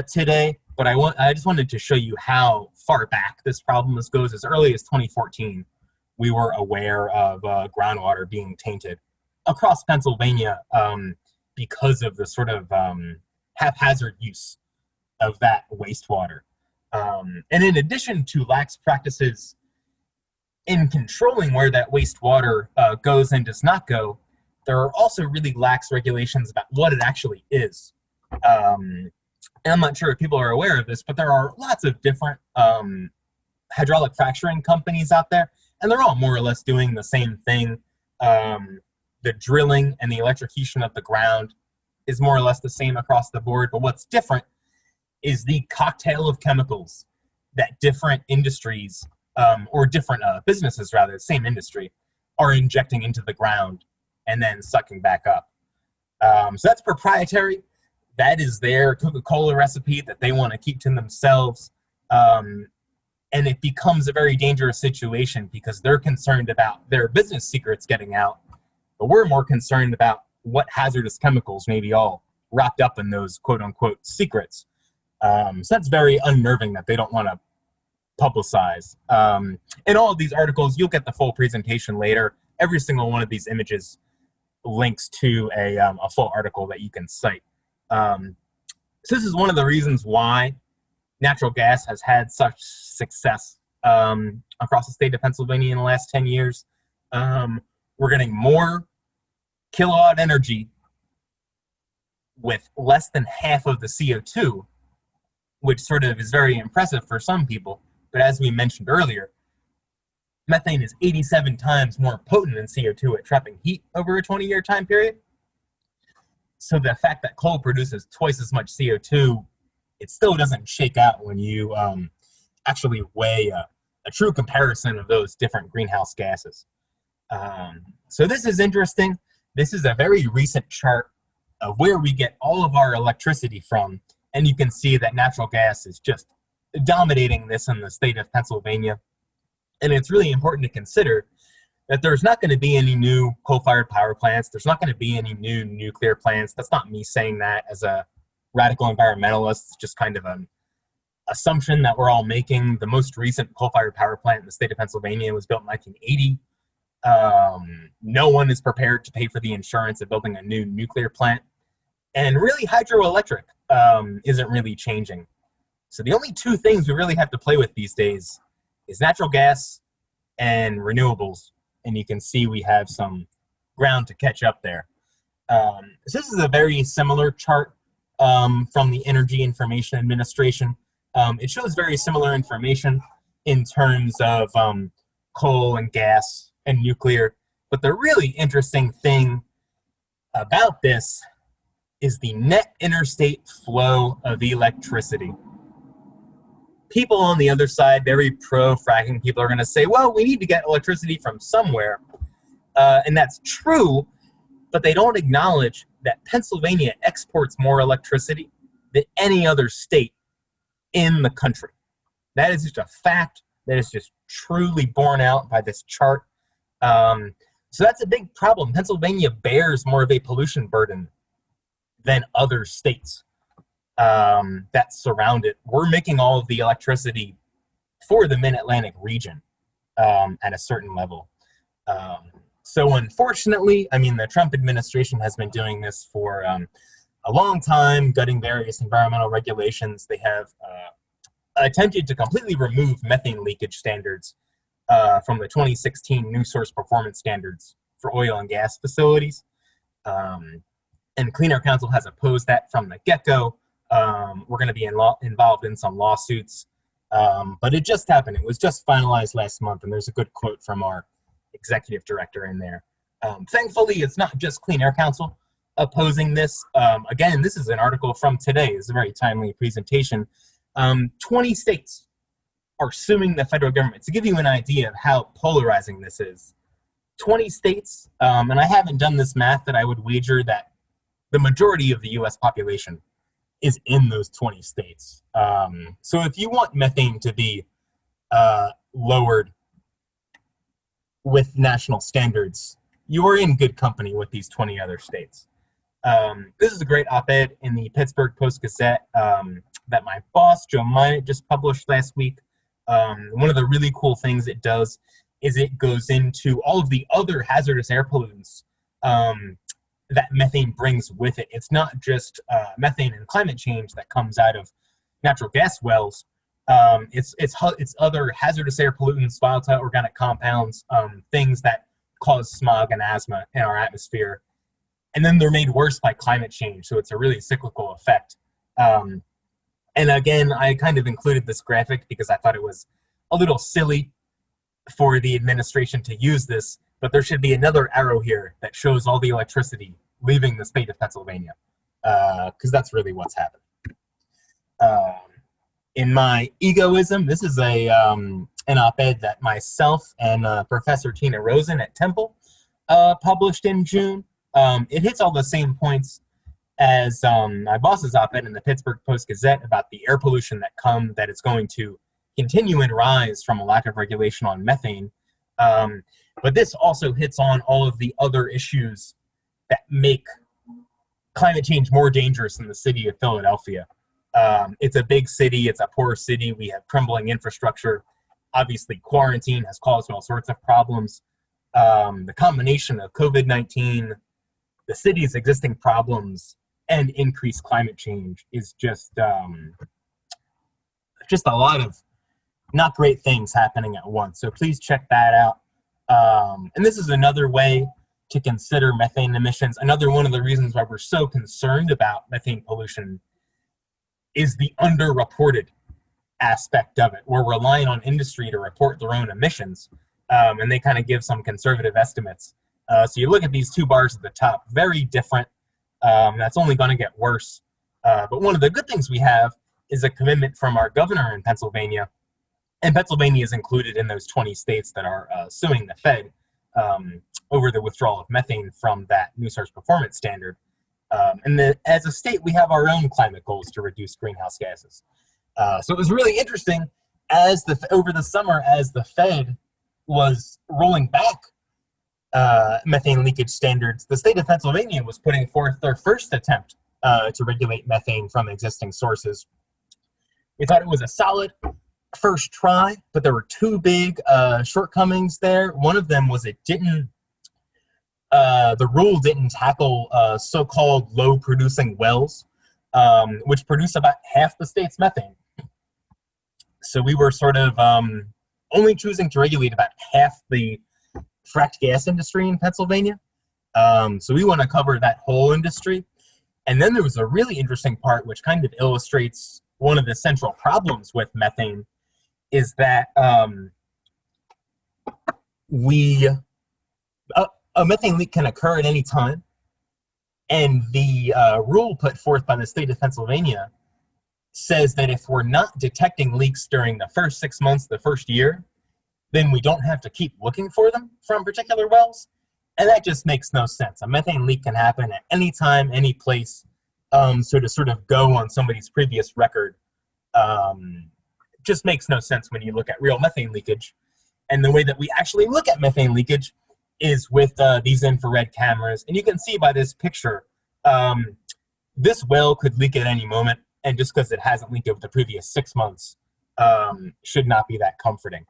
today, but I just wanted to show you how far back this problem goes. As early as 2014, we were aware of groundwater being tainted across Pennsylvania because of the sort of haphazard use of that wastewater. And in addition to lax practices in controlling where that wastewater goes and does not go, there are also really lax regulations about what it actually is. And I'm not sure if people are aware of this, but there are lots of different hydraulic fracturing companies out there, and they're all more or less doing the same thing. The drilling and the electrocution of the ground is more or less the same across the board, but what's different is the cocktail of chemicals that different industries, or different businesses rather, same industry, are injecting into the ground and then sucking back up. So that's proprietary. That is their Coca-Cola recipe that they want to keep to themselves. And it becomes a very dangerous situation because they're concerned about their business secrets getting out, but we're more concerned about what hazardous chemicals may be all wrapped up in those quote-unquote secrets. So that's very unnerving that they don't want to publicize. In all of these articles, you'll get the full presentation later. Every single one of these images links to a full article that you can cite. So this is one of the reasons why natural gas has had such success across the state of Pennsylvania in the last 10 years. We're getting more kilowatt energy with less than half of the CO2, which sort of is very impressive for some people. But as we mentioned earlier, methane is 87 times more potent than CO2 at trapping heat over a 20-year time period. So the fact that coal produces twice as much CO2, it still doesn't shake out when you actually weigh a true comparison of those different greenhouse gases. So this is interesting. This is a very recent chart of where we get all of our electricity from, and you can see that natural gas is just dominating this in the state of Pennsylvania. And it's really important to consider that there's not going to be any new coal-fired power plants. There's not going to be any new nuclear plants. That's not me saying that as a radical environmentalist. It's just kind of an assumption that we're all making. The most recent coal-fired power plant in the state of Pennsylvania was built in 1980. No one is prepared to pay for the insurance of building a new nuclear plant. And really, hydroelectric isn't really changing. So the only two things we really have to play with these days is natural gas and renewables. And you can see we have some ground to catch up there. So this is a very similar chart from the Energy Information Administration. It shows very similar information in terms of coal and gas and nuclear. But the really interesting thing about this is the net interstate flow of electricity. People on the other side, very pro-fracking people, are going to say, well, we need to get electricity from somewhere. And that's true, but they don't acknowledge that Pennsylvania exports more electricity than any other state in the country. That is just a fact that is just truly borne out by this chart. So that's a big problem. Pennsylvania bears more of a pollution burden than other states that surround it. We're making all of the electricity for the Mid-Atlantic region at a certain level. So unfortunately, I mean, the Trump administration has been doing this for a long time, gutting various environmental regulations. They have attempted to completely remove methane leakage standards from the 2016 New Source Performance Standards for oil and gas facilities. And Clean Air Council has opposed that from the get-go. We're going to be involved in some lawsuits, but it just happened. It was just finalized last month, and there's a good quote from our executive director in there. Thankfully, it's not just Clean Air Council opposing this. Again, this is an article from today. It's a very timely presentation. 20 states are suing the federal government. To give you an idea of how polarizing this is, 20 states, and I haven't done this math, but I would wager that the majority of the U.S. population is in those 20 states. So if you want methane to be lowered with national standards, you are in good company with these 20 other states. This is a great op-ed in the Pittsburgh Post-Gazette that my boss, Joe Minot, just published last week. One of the really cool things it does is it goes into all of the other hazardous air pollutants that methane brings with it. It's not just methane and climate change that comes out of natural gas wells. It's other hazardous air pollutants, volatile organic compounds, things that cause smog and asthma in our atmosphere. And then they're made worse by climate change, so it's a really cyclical effect. And again, I kind of included this graphic because I thought it was a little silly for the administration to use this, but there should be another arrow here that shows all the electricity leaving the state of Pennsylvania, because that's really what's happening. In my egoism, this is an op-ed that myself and Professor Tina Rosen at Temple published in June. It hits all the same points as my boss's op-ed in the Pittsburgh Post-Gazette about the air pollution that it's going to continue and rise from a lack of regulation on methane. But this also hits on all of the other issues that make climate change more dangerous in the city of Philadelphia. It's a big city, it's a poor city, we have crumbling infrastructure. Obviously, quarantine has caused all sorts of problems. The combination of COVID-19, the city's existing problems, and increased climate change is just a lot of not great things happening at once. So please check that out. And this is another way to consider methane emissions. Another one of the reasons why we're so concerned about methane pollution is the underreported aspect of it. We're relying on industry to report their own emissions, and they kind of give some conservative estimates. So you look at these two bars at the top, very different. That's only going to get worse. But one of the good things we have is a commitment from our governor in Pennsylvania, and Pennsylvania is included in those 20 states that are suing the Fed over the withdrawal of methane from that New Source Performance Standard. As a state, we have our own climate goals to reduce greenhouse gases. So it was really interesting over the summer as the Fed was rolling back methane leakage standards, the state of Pennsylvania was putting forth their first attempt to regulate methane from existing sources. We thought it was a solid first try, but there were two big shortcomings there. One of them was the rule didn't tackle so-called low-producing wells, which produce about half the state's methane. So we were sort of only choosing to regulate about half the fracked gas industry in Pennsylvania. So we want to cover that whole industry. And then there was a really interesting part which kind of illustrates one of the central problems with methane is that a methane leak can occur at any time. And the rule put forth by the state of Pennsylvania says that if we're not detecting leaks during the first 6 months, the first year, then we don't have to keep looking for them from particular wells. And that just makes no sense. A methane leak can happen at any time, any place. So to sort of go on somebody's previous record just makes no sense when you look at real methane leakage. And the way that we actually look at methane leakage is with these infrared cameras. And you can see by this picture, this well could leak at any moment. And just because it hasn't leaked over the previous 6 months should not be that comforting.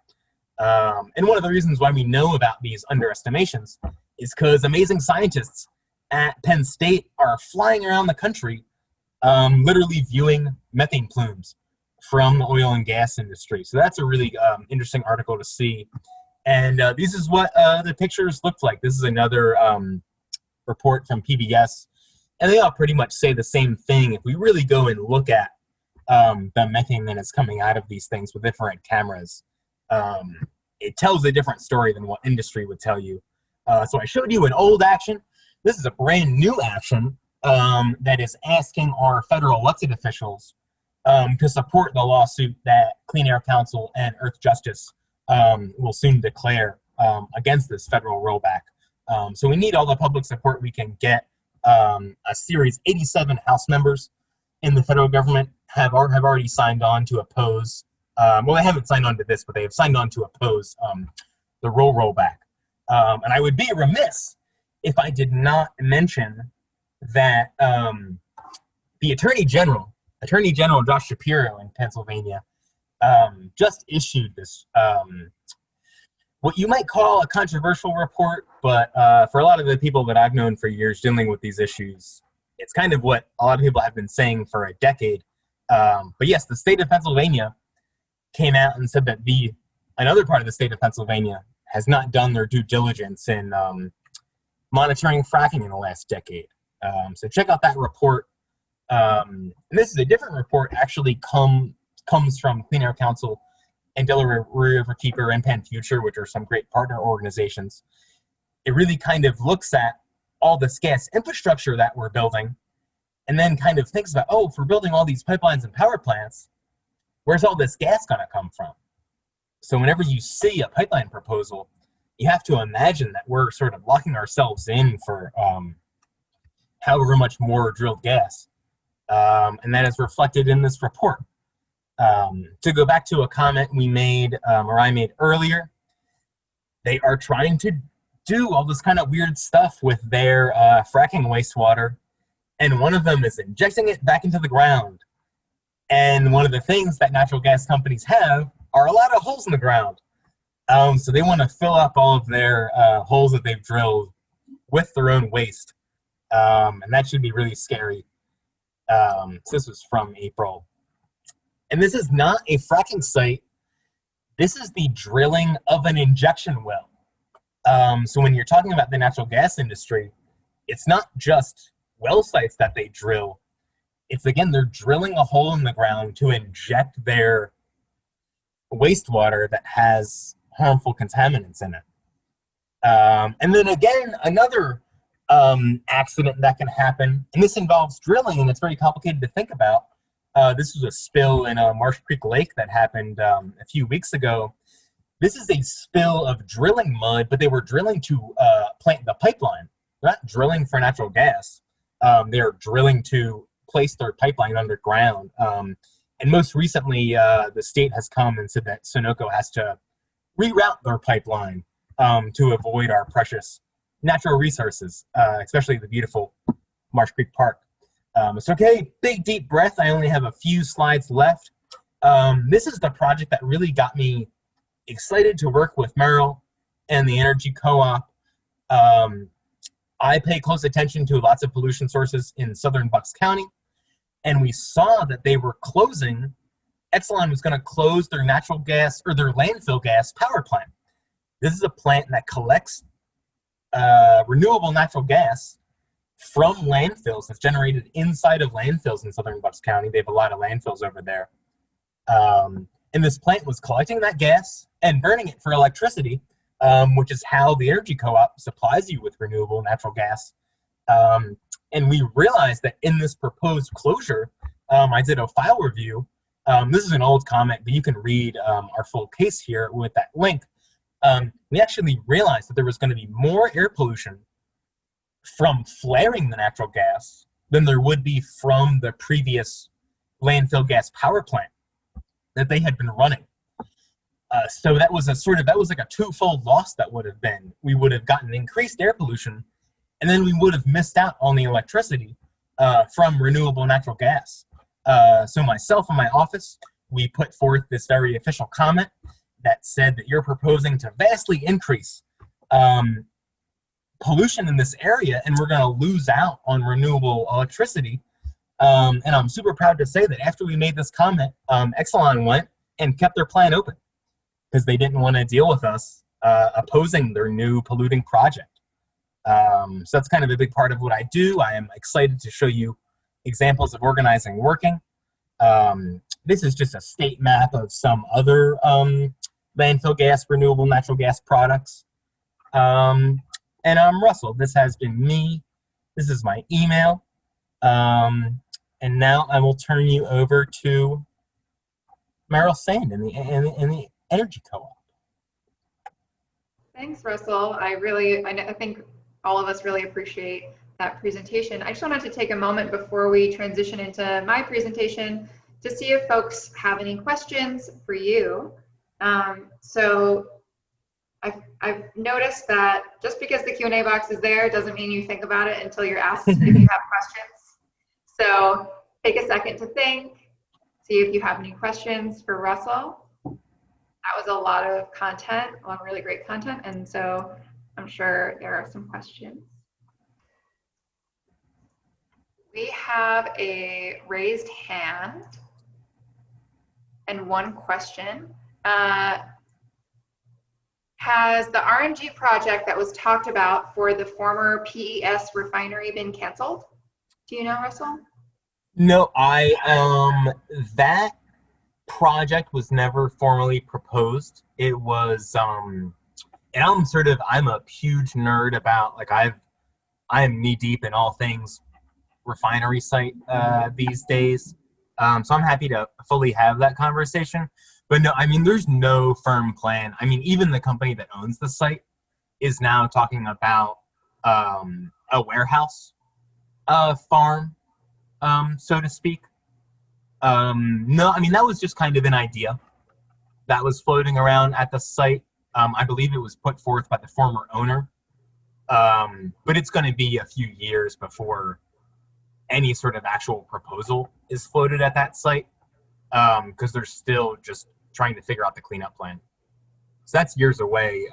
And one of the reasons why we know about these underestimations is because amazing scientists at Penn State are flying around the country literally viewing methane plumes from the oil and gas industry. So that's a really interesting article to see. And this is what the pictures look like. This is another report from PBS. And they all pretty much say the same thing. If we really go and look at the methane that is coming out of these things with infrared cameras, it tells a different story than what industry would tell you. So I showed you an old action. This is a brand new action that is asking our federal elected officials to support the lawsuit that Clean Air Council and Earth Justice will soon declare against this federal rollback. So we need all the public support we can get. A series 87 House members in the federal government have already signed on to oppose. Well, they haven't signed on to this, but they have signed on to oppose the rollback. And I would be remiss if I did not mention that the Attorney General Josh Shapiro in Pennsylvania, just issued this, what you might call a controversial report, but for a lot of the people that I've known for years dealing with these issues, it's kind of what a lot of people have been saying for a decade. But yes, the state of Pennsylvania came out and said that another part of the state of Pennsylvania has not done their due diligence in monitoring fracking in the last decade. So check out that report. And this is a different report, actually comes from Clean Air Council and Delaware Riverkeeper and Penn Future, which are some great partner organizations. It really kind of looks at all this gas infrastructure that we're building, and then kind of thinks about, oh, if we're building all these pipelines and power plants, where's all this gas going to come from? So whenever you see a pipeline proposal, you have to imagine that we're sort of locking ourselves in for however much more drilled gas. And that is reflected in this report. To go back to a comment we made, or I made earlier, they are trying to do all this kind of weird stuff with their fracking wastewater, and one of them is injecting it back into the ground. And one of the things that natural gas companies have are a lot of holes in the ground. So they want to fill up all of their holes that they've drilled with their own waste. And that should be really scary. So this was from April. And this is not a fracking site. This is the drilling of an injection well. So when you're talking about the natural gas industry, it's not just well sites that they drill. It's, again, they're drilling a hole in the ground to inject their wastewater that has harmful contaminants in it. And then again, another accident that can happen, and this involves drilling, and it's very complicated to think about. This was a spill in Marsh Creek Lake that happened a few weeks ago. This is a spill of drilling mud, but they were drilling to plant the pipeline. They're not drilling for natural gas. They're drilling to place their pipeline underground. And most recently, the state has come and said that Sunoco has to reroute their pipeline to avoid our precious natural resources, especially the beautiful Marsh Creek Park. It's okay, big deep breath. I only have a few slides left. This is the project that really got me excited to work with Merrill and the Energy Co-op. I pay close attention to lots of pollution sources in southern Bucks County, and we saw that they were closing, Exelon was going to close their natural gas, or their landfill gas power plant. This is a plant that collects renewable natural gas from landfills that's generated inside of landfills in southern Bucks County. They have a lot of landfills over there. And this plant was collecting that gas and burning it for electricity, which is how the Energy Co-op supplies you with renewable natural gas. And we realized that in this proposed closure, I did a file review. This is an old comment, but you can read our full case here with that link. We actually realized that there was going to be more air pollution from flaring the natural gas than there would be from the previous landfill gas power plant that they had been running. So that was like a twofold loss that would have been. We would have gotten increased air pollution, and then we would have missed out on the electricity from renewable natural gas. So myself and my office, we put forth this very official comment that said that you're proposing to vastly increase pollution in this area, and we're going to lose out on renewable electricity. And I'm super proud to say that after we made this comment, Exelon went and kept their plant open because they didn't want to deal with us opposing their new polluting project. So that's kind of a big part of what I do. I am excited to show you examples of organizing working. This is just a state map of some other landfill gas, renewable natural gas products. And I'm Russell. This has been me. This is my email. And now I will turn you over to Merrill Sand in the Energy Co-op. Thanks, Russell. I think all of us really appreciate that presentation. I just wanted to take a moment before we transition into my presentation to see if folks have any questions for you. So I've noticed that just because the Q&A box is there doesn't mean you think about it until you're asked if you have questions. So take a second to think, see if you have any questions for Russell. That was a lot of content, a lot of really great content, and so I'm sure there are some questions. We have a raised hand and one question. Has the RNG project that was talked about for the former PES refinery been canceled? Do you know, Russell? No, that project was never formally proposed. It was, and I'm a huge nerd about, like, I am knee deep in all things refinery site these days. So I'm happy to fully have that conversation. But no, I mean, there's no firm plan. I mean, even the company that owns the site is now talking about a warehouse farm, so to speak. No, I mean, that was just kind of an idea that was floating around at the site. I believe it was put forth by the former owner. But it's going to be a few years before any sort of actual proposal is floated at that site, because they're still just trying to figure out the cleanup plan. So that's years away.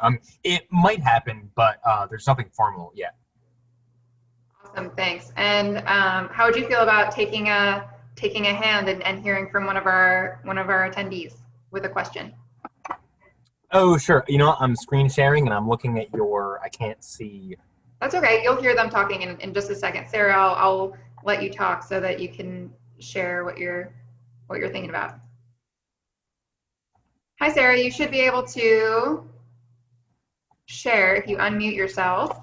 It might happen, but there's nothing formal yet. Awesome, thanks. And how would you feel about taking a hand and hearing from one of our attendees with a question? Oh, sure. You know, I'm screen sharing and I'm looking at I can't see. That's okay. You'll hear them talking in just a second. Sarah, I'll let you talk so that you can share what you're thinking about. Hi, Sarah. You should be able to share if you unmute yourself.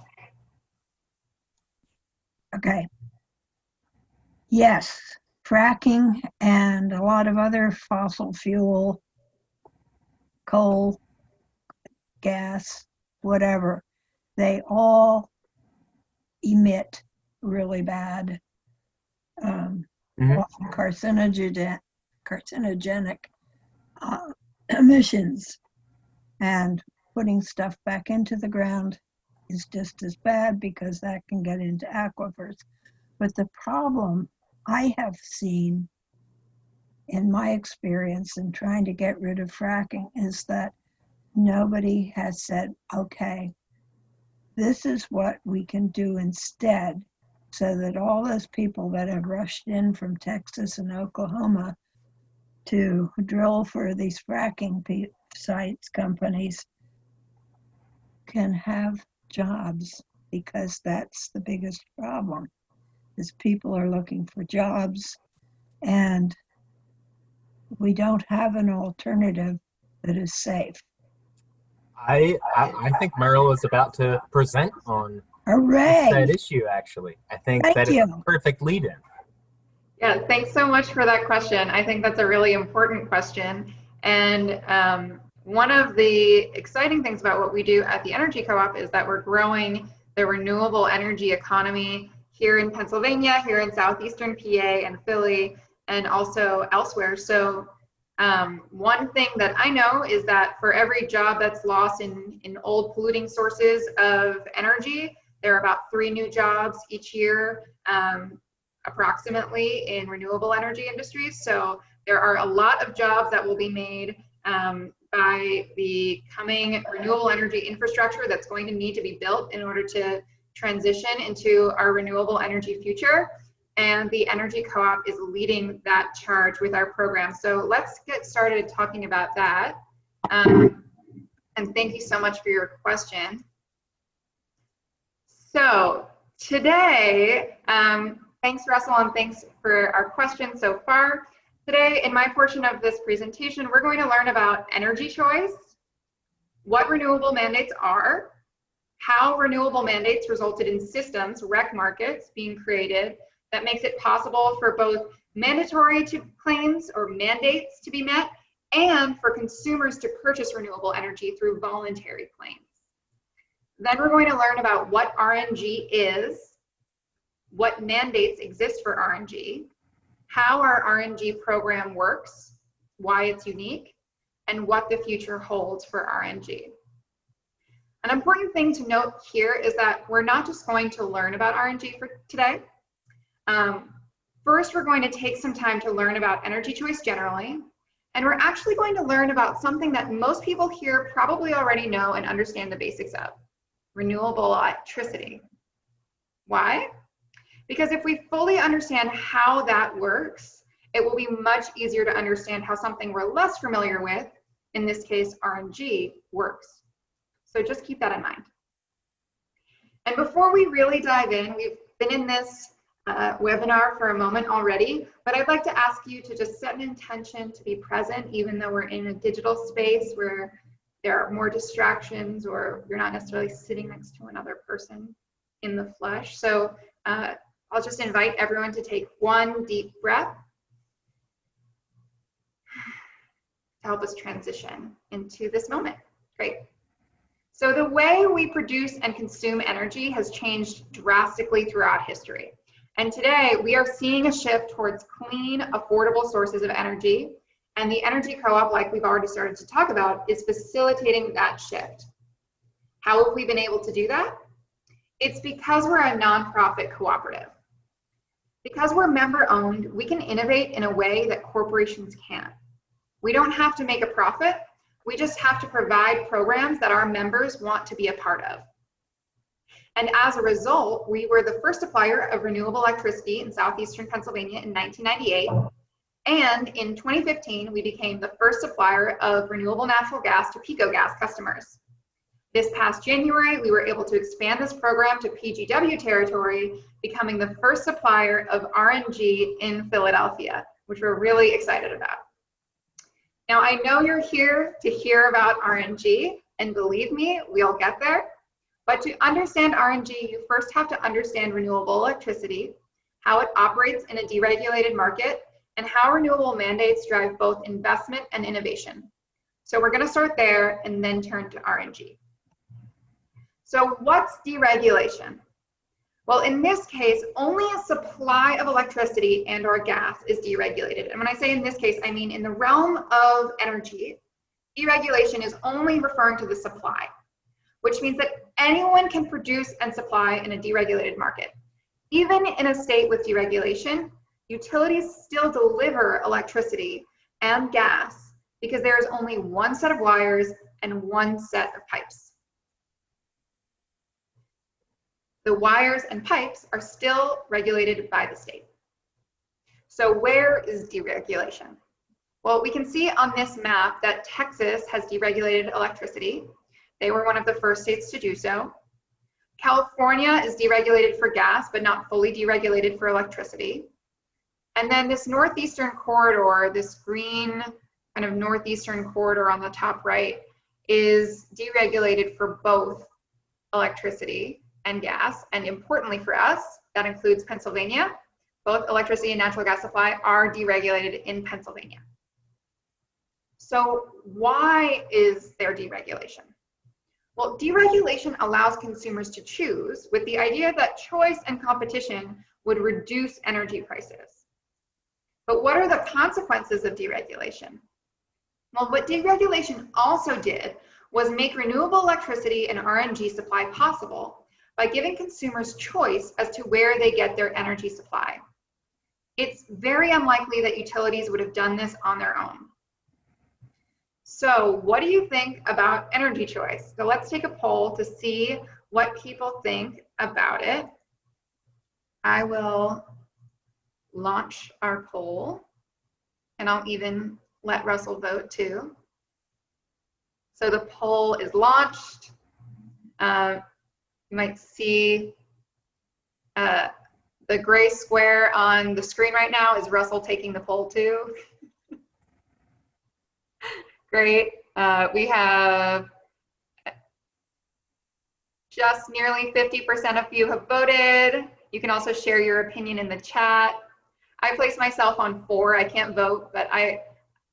Okay. Yes, fracking and a lot of other fossil fuel, coal, gas, whatever, they all emit really bad, often carcinogenic emissions, and putting stuff back into the ground is just as bad because that can get into aquifers. But the problem I have seen in my experience in trying to get rid of fracking is that nobody has said, okay, this is what we can do instead, so that all those people that have rushed in from Texas and Oklahoma to drill for these fracking sites, companies, can have jobs, because that's the biggest problem, is people are looking for jobs and we don't have an alternative that is safe. I think Meryl is about to present on Hooray! that issue, actually. I think Thank that is you. a perfect lead-in. Yeah, thanks so much for that question. I think that's a really important question. And one of the exciting things about what we do at the Energy Co-op is that we're growing the renewable energy economy here in Pennsylvania, here in southeastern PA and Philly, and also elsewhere. So one thing that I know is that for every job that's lost in old polluting sources of energy, there are about 3 new jobs each year, approximately, in renewable energy industries. So there are a lot of jobs that will be made by the coming renewable energy infrastructure that's going to need to be built in order to transition into our renewable energy future. And the Energy Co-op is leading that charge with our program. So let's get started talking about that. And thank you so much for your question. So today, thanks Russell, and thanks for our questions so far. Today, in my portion of this presentation, we're going to learn about energy choice, what renewable mandates are, how renewable mandates resulted in systems, REC markets, being created that makes it possible for both mandatory claims or mandates to be met, and for consumers to purchase renewable energy through voluntary claims. Then we're going to learn about what RNG is, what mandates exist for RNG, how our RNG program works, why it's unique, and what the future holds for RNG. An important thing to note here is that we're not just going to learn about RNG for today. First, we're going to take some time to learn about energy choice generally, and we're actually going to learn about something that most people here probably already know and understand the basics of: renewable electricity. Why? Because if we fully understand how that works, it will be much easier to understand how something we're less familiar with, in this case RNG, works. So just keep that in mind. And before we really dive in, we've been in this webinar for a moment already, but I'd like to ask you to just set an intention to be present, even though we're in a digital space where there are more distractions or you're not necessarily sitting next to another person in the flesh. So I'll just invite everyone to take one deep breath to help us transition into this moment. Great. So the way we produce and consume energy has changed drastically throughout history. And today we are seeing a shift towards clean, affordable sources of energy. And the Energy Co-op, like we've already started to talk about, is facilitating that shift. How have we been able to do that? It's because we're a nonprofit cooperative. Because we're member owned, we can innovate in a way that corporations can't. We don't have to make a profit. We just have to provide programs that our members want to be a part of. And as a result, we were the first supplier of renewable electricity in southeastern Pennsylvania in 1998. And in 2015, we became the first supplier of renewable natural gas to Pico Gas customers. This past January, we were able to expand this program to PGW territory, becoming the first supplier of RNG in Philadelphia, which we're really excited about. Now, I know you're here to hear about RNG, and believe me, we'll get there. But to understand RNG, you first have to understand renewable electricity, how it operates in a deregulated market, and how renewable mandates drive both investment and innovation. So we're going to start there and then turn to RNG. So what's deregulation? Well, in this case, only a supply of electricity and or gas is deregulated. And when I say in this case, I mean in the realm of energy, deregulation is only referring to the supply, which means that anyone can produce and supply in a deregulated market. Even in a state with deregulation, utilities still deliver electricity and gas because there is only one set of wires and one set of pipes. The wires and pipes are still regulated by the state. So where is deregulation? Well, we can see on this map that Texas has deregulated electricity. They were one of the first states to do so. California is deregulated for gas, but not fully deregulated for electricity. And then this northeastern corridor, this green kind of northeastern corridor on the top right, is deregulated for both electricity and gas. And importantly for us, that includes Pennsylvania. Both electricity and natural gas supply are deregulated in Pennsylvania. So why is there deregulation? Well, deregulation allows consumers to choose with the idea that choice and competition would reduce energy prices. But what are the consequences of deregulation? Well, what deregulation also did was make renewable electricity and RNG supply possible by giving consumers choice as to where they get their energy supply. It's very unlikely that utilities would have done this on their own. So what do you think about energy choice? So let's take a poll to see what people think about it. I will launch our poll, and I'll even let Russell vote too. So the poll is launched. You might see the gray square on the screen right now is Russell taking the poll too. Great. We have just nearly 50% of you have voted. You can also share your opinion in the chat. I place myself on 4. I can't vote, but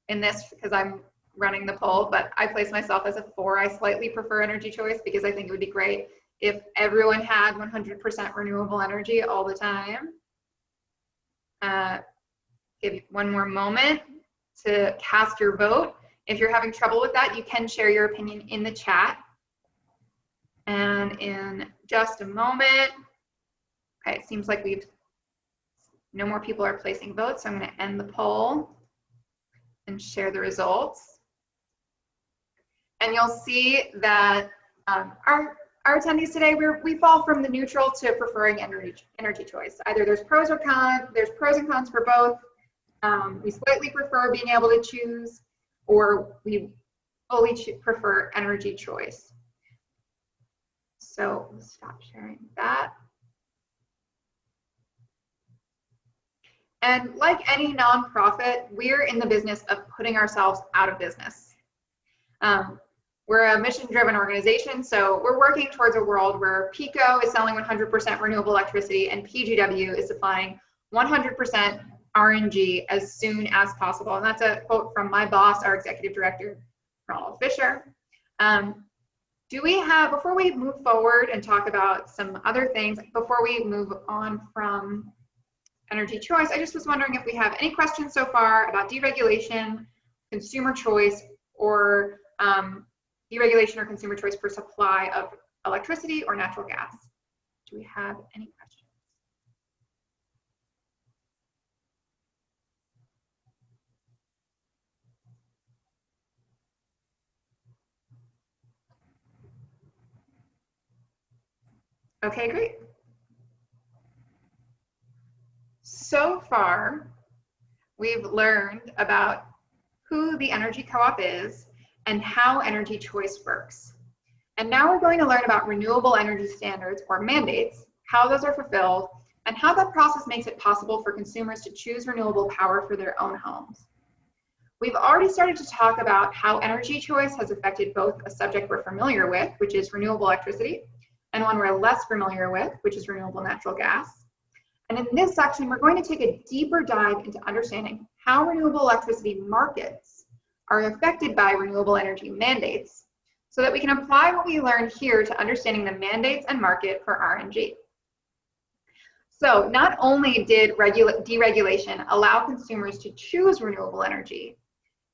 in this, because I'm running the poll, but I place myself as a 4. I slightly prefer energy choice because I think it would be great if everyone had 100% renewable energy all the time. Give you one more moment to cast your vote. If you're having trouble with that, you can share your opinion in the chat. And in just a moment, okay, it seems like no more people are placing votes, so I'm going to end the poll and share the results. And you'll see that our attendees today, we fall from the neutral to preferring energy choice. Either there's pros and cons for both. We slightly prefer being able to choose, or we fully prefer energy choice. So let's stop sharing that. And like any nonprofit, we're in the business of putting ourselves out of business. We're a mission-driven organization, so we're working towards a world where PECO is selling 100% renewable electricity and PGW is supplying 100% RNG as soon as possible. And that's a quote from my boss, our executive director, Ronald Fisher. Before we move forward and talk about some other things, before we move on from energy choice, I just was wondering if we have any questions so far about deregulation, consumer choice, or deregulation or consumer choice for supply of electricity or natural gas. Do we have any questions? Okay, great. So far, we've learned about who the energy co-op is and how energy choice works. And now we're going to learn about renewable energy standards or mandates, how those are fulfilled, and how that process makes it possible for consumers to choose renewable power for their own homes. We've already started to talk about how energy choice has affected both a subject we're familiar with, which is renewable electricity, and one we're less familiar with, which is renewable natural gas. And in this section, we're going to take a deeper dive into understanding how renewable electricity markets are affected by renewable energy mandates, so that we can apply what we learned here to understanding the mandates and market for RNG. So not only did deregulation allow consumers to choose renewable energy,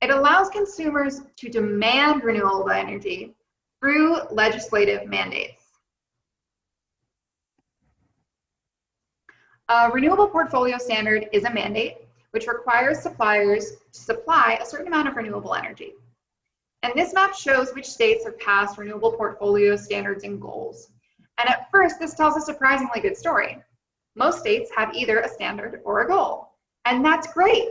it allows consumers to demand renewable energy through legislative mandates. A renewable portfolio standard is a mandate which requires suppliers to supply a certain amount of renewable energy. And this map shows which states have passed renewable portfolio standards and goals. And at first, this tells a surprisingly good story. Most states have either a standard or a goal, and that's great.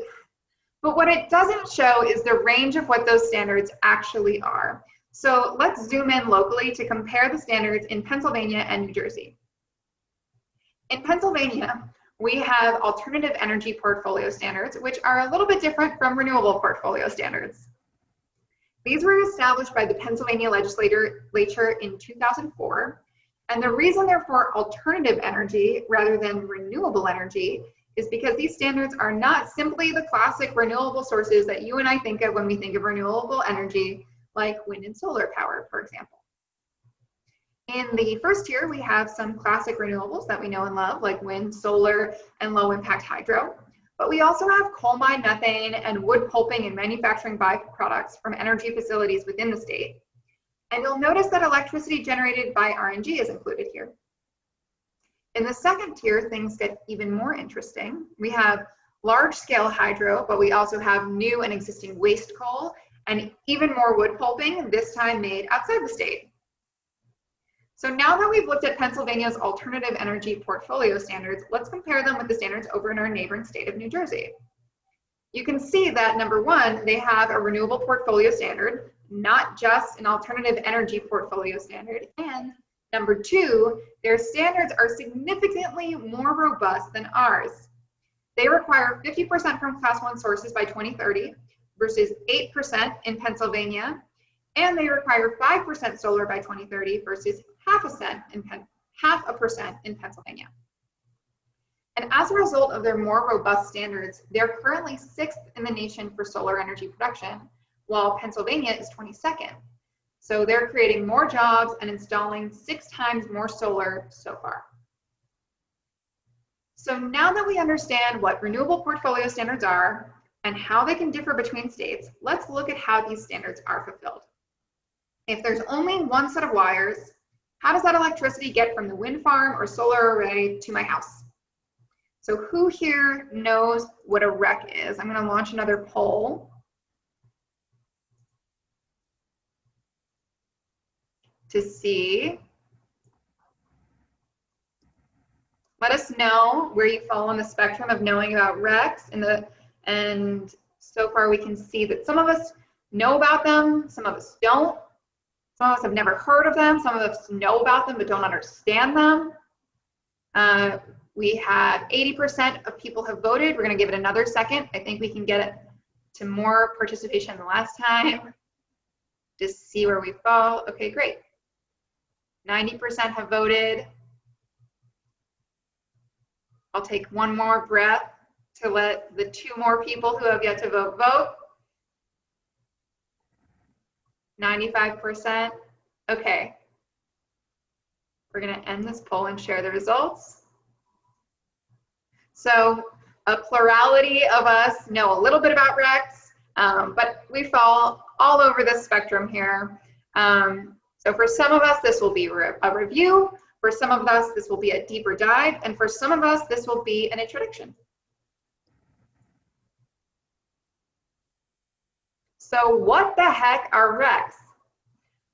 But what it doesn't show is the range of what those standards actually are. So let's zoom in locally to compare the standards in Pennsylvania and New Jersey. In Pennsylvania, we have alternative energy portfolio standards, which are a little bit different from renewable portfolio standards. These were established by the Pennsylvania legislature in 2004. And the reason they're for alternative energy rather than renewable energy is because these standards are not simply the classic renewable sources that you and I think of when we think of renewable energy, like wind and solar power, for example. In the first tier, we have some classic renewables that we know and love, like wind, solar, and low-impact hydro. But we also have coal mine methane and wood pulping and manufacturing byproducts from energy facilities within the state. And you'll notice that electricity generated by RNG is included here. In the second tier, things get even more interesting. We have large-scale hydro, but we also have new and existing waste coal and even more wood pulping, this time made outside the state. So now that we've looked at Pennsylvania's alternative energy portfolio standards, let's compare them with the standards over in our neighboring state of New Jersey. You can see that number one, they have a renewable portfolio standard, not just an alternative energy portfolio standard. And number two, their standards are significantly more robust than ours. They require 50% from class 1 sources by 2030 versus 8% in Pennsylvania. And they require 5% solar by 2030 versus half a percent in Pennsylvania. And as a result of their more robust standards, they're currently 6th in the nation for solar energy production, while Pennsylvania is 22nd. So they're creating more jobs and installing 6 times more solar so far. So now that we understand what renewable portfolio standards are and how they can differ between states, let's look at how these standards are fulfilled. If there's only one set of wires how does that electricity get from the wind farm or solar array to my house? So who here knows what a REC is? I'm going to launch another poll to see. Let us know where you fall on the spectrum of knowing about RECs, and so far we can see that some of us know about them, some of us don't. Some of us have never heard of them, some of us know about them but don't understand them. We have 80% of people have voted. We're going to give it another second. I think we can get it to more participation than last time. Just see where we fall. Okay, great. 90% have voted. I'll take one more breath to let the 2 more people who have yet to vote vote. 95%. Okay. We're going to end this poll and share the results. So a plurality of us know a little bit about RECs, but we fall all over the spectrum here. So for some of us, this will be a review. For some of us, this will be a deeper dive. And for some of us, this will be an introduction. So what the heck are RECs?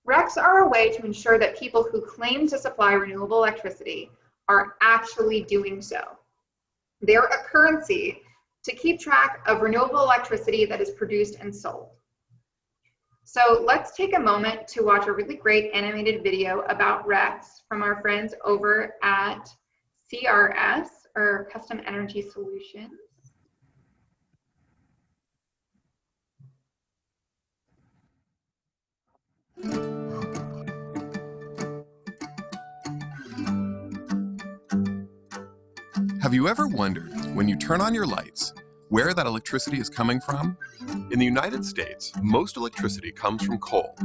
RECs are a way to ensure that people who claim to supply renewable electricity are actually doing so. They're a currency to keep track of renewable electricity that is produced and sold. So let's take a moment to watch a really great animated video about RECs from our friends over at CRS, or Custom Energy Solutions. Have you ever wondered, when you turn on your lights, where that electricity is coming from? In the United States, most electricity comes from coal,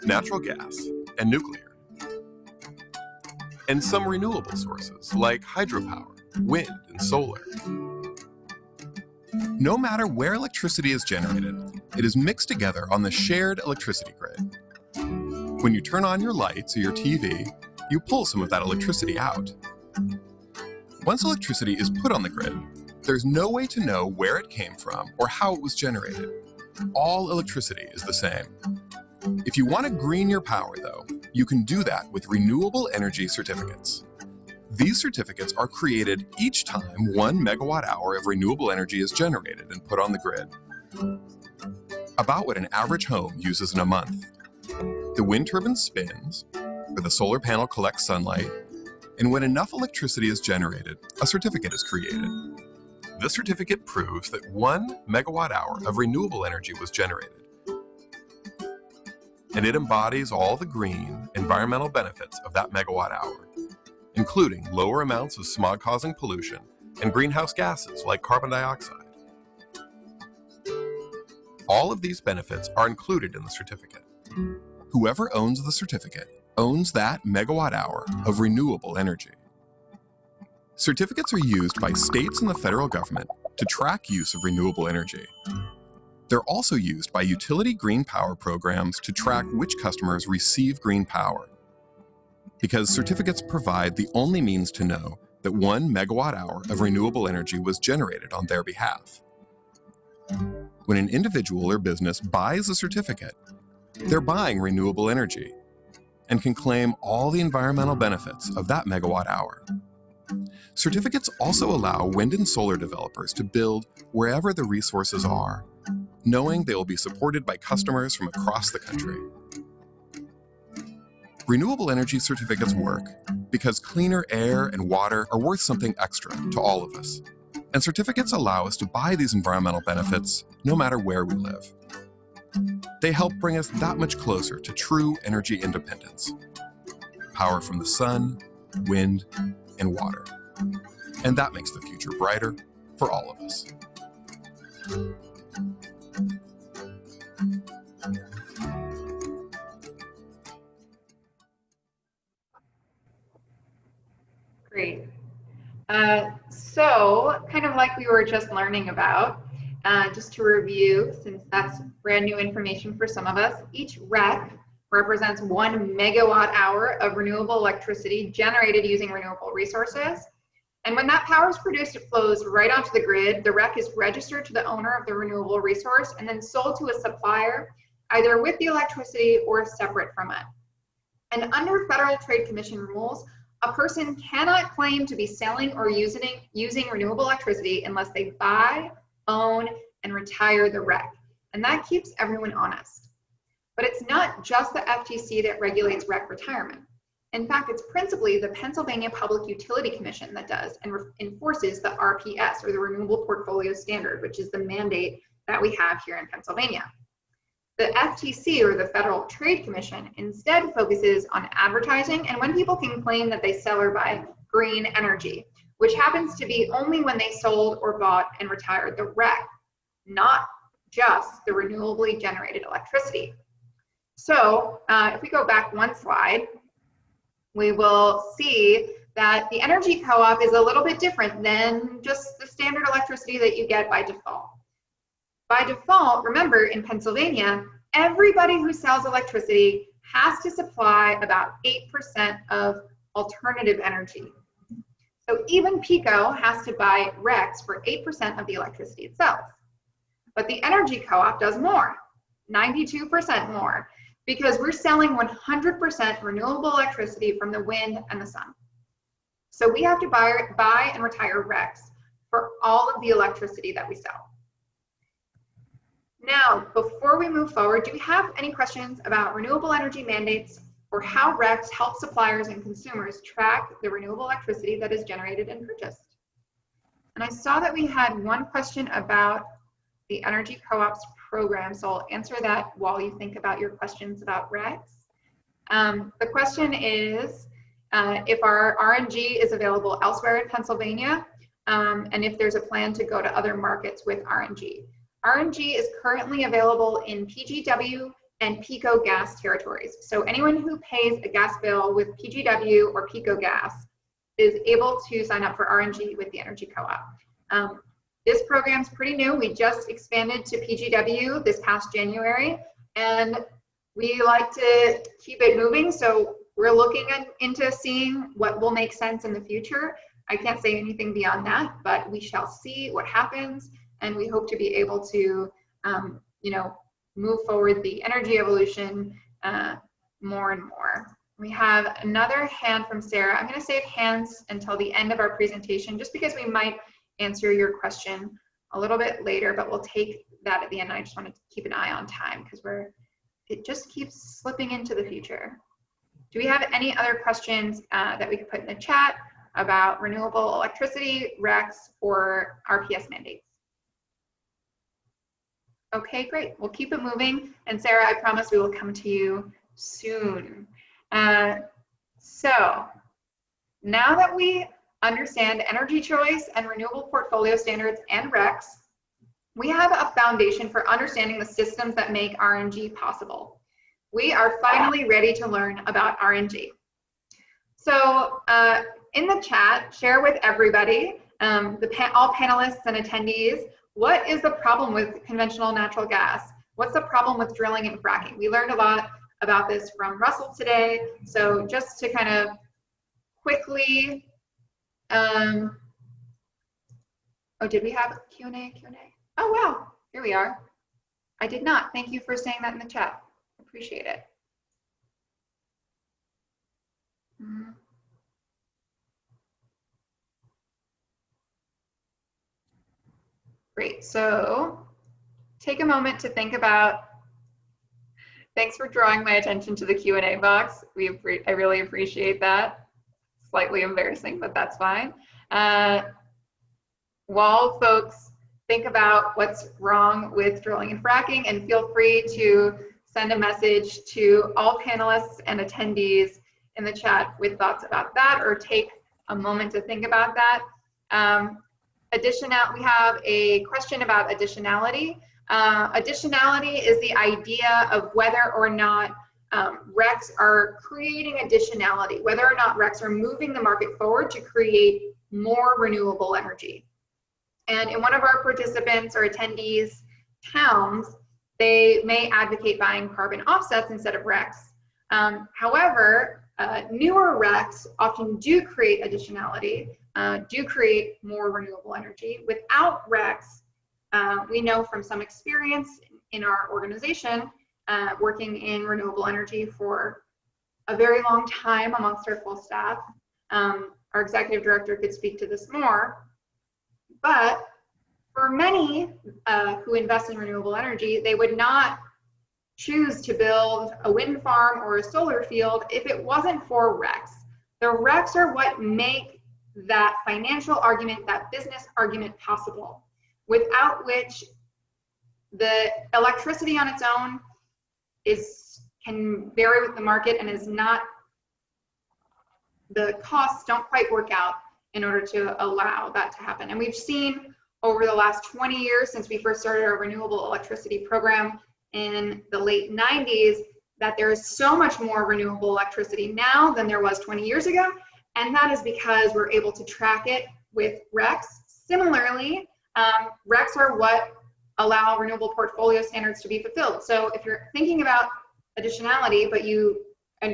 natural gas, and nuclear. And some renewable sources like hydropower, wind, and solar. No matter where electricity is generated, it is mixed together on the shared electricity grid. When you turn on your lights or your TV, you pull some of that electricity out. Once electricity is put on the grid, there's no way to know where it came from or how it was generated. All electricity is the same. If you want to green your power, though, you can do that with renewable energy certificates. These certificates are created each time 1 megawatt-hour of renewable energy is generated and put on the grid. About what an average home uses in a month. The wind turbine spins, or the solar panel collects sunlight, and when enough electricity is generated, a certificate is created. This certificate proves that 1 megawatt-hour of renewable energy was generated. And it embodies all the green, environmental benefits of that megawatt-hour, including lower amounts of smog-causing pollution and greenhouse gases like carbon dioxide. All of these benefits are included in the certificate. Whoever owns the certificate owns that megawatt-hour of renewable energy. Certificates are used by states and the federal government to track use of renewable energy. They're also used by utility green power programs to track which customers receive green power, because certificates provide the only means to know that 1 megawatt-hour of renewable energy was generated on their behalf. When an individual or business buys a certificate, they're buying renewable energy and can claim all the environmental benefits of that megawatt-hour. Certificates also allow wind and solar developers to build wherever the resources are, knowing they will be supported by customers from across the country. Renewable energy certificates work because cleaner air and water are worth something extra to all of us. And certificates allow us to buy these environmental benefits no matter where we live. They help bring us that much closer to true energy independence. Power from the sun, wind, and water. And that makes the future brighter for all of us. Great. So kind of like we were just learning about, just to review, since that's brand new information for some of us, each REC represents 1 megawatt hour of renewable electricity generated using renewable resources. And when that power is produced, it flows right onto the grid. The REC is registered to the owner of the renewable resource and then sold to a supplier, either with the electricity or separate from it. And under Federal Trade Commission rules, a person cannot claim to be selling or using renewable electricity unless they buy, own, and retire the REC. And that keeps everyone honest. But it's not just the FTC that regulates REC retirement. In fact, it's principally the Pennsylvania Public Utility Commission that does and enforces the RPS, or the Renewable Portfolio Standard, which is the mandate that we have here in Pennsylvania. The FTC, or the Federal Trade Commission, instead focuses on advertising and when people can claim that they sell or buy green energy, which happens to be only when they sold or bought and retired the REC, not just the renewably generated electricity. So if we go back one slide, we will see that the energy co-op is a little bit different than just the standard electricity that you get by default. By default, remember, in Pennsylvania, everybody who sells electricity has to supply about 8% of alternative energy. So even PECO has to buy RECs for 8% of the electricity itself. But the energy co-op does more, 92% more, because we're selling 100% renewable electricity from the wind and the sun. So we have to buy and retire RECs for all of the electricity that we sell. Now, before we move forward, do we have any questions about renewable energy mandates or how RECs help suppliers and consumers track the renewable electricity that is generated and purchased? And I saw that we had one question about the energy co-ops program, so I'll answer that while you think about your questions about RECs. The question is if our RNG is available elsewhere in Pennsylvania, and if there's a plan to go to other markets with RNG. RNG is currently available in PGW and PECO gas territories. So anyone who pays a gas bill with PGW or PECO gas is able to sign up for RNG with the energy co-op. This program's pretty new. We just expanded to PGW this past January, and we like to keep it moving. So we're looking into seeing what will make sense in the future. I can't say anything beyond that, but we shall see what happens. And we hope to be able to, move forward the energy evolution more and more. We have another hand from Sarah. I'm going to save hands until the end of our presentation, just because we might answer your question a little bit later, but we'll take that at the end. I just wanted to keep an eye on time because it just keeps slipping into the future. Do we have any other questions that we could put in the chat about renewable electricity, RECs, or RPS mandates? Okay, great. We'll keep it moving. And Sarah, I promise we will come to you soon. So now that we understand energy choice and renewable portfolio standards and RECs, we have a foundation for understanding the systems that make RNG possible. We are finally ready to learn about RNG. So in the chat, share with everybody, all panelists and attendees, what is the problem with conventional natural gas? What's the problem with drilling and fracking? We learned a lot about this from Russell today. So just to kind of quickly, oh, did we have Q&A? Oh, wow, here we are. I did not. Thank you for saying that in the chat. Appreciate it. Great, so take a moment to think about, thanks for drawing my attention to the Q&A box. I really appreciate that. Slightly embarrassing, but that's fine. While folks think about what's wrong with drilling and fracking, and feel free to send a message to all panelists and attendees in the chat with thoughts about that, or take a moment to think about that. We have a question about additionality. Additionality is the idea of whether or not RECs are creating additionality, whether or not RECs are moving the market forward to create more renewable energy. And in one of our participants or attendees' towns, they may advocate buying carbon offsets instead of RECs. However, newer RECs often do create additionality, do create more renewable energy. Without RECs, we know from some experience in our organization, working in renewable energy for a very long time amongst our full staff. Our executive director could speak to this more, but for many who invest in renewable energy, they would not choose to build a wind farm or a solar field if it wasn't for RECs. The RECs are what make that financial argument, that business argument possible, without which the electricity on its own can vary with the market and is not, the costs don't quite work out in order to allow that to happen. And we've seen over the last 20 years, since we first started our renewable electricity program in the late 90s, that there is so much more renewable electricity now than there was 20 years ago. And that is because we're able to track it with RECs. Similarly, RECs are what allow renewable portfolio standards to be fulfilled. So if you're thinking about additionality, but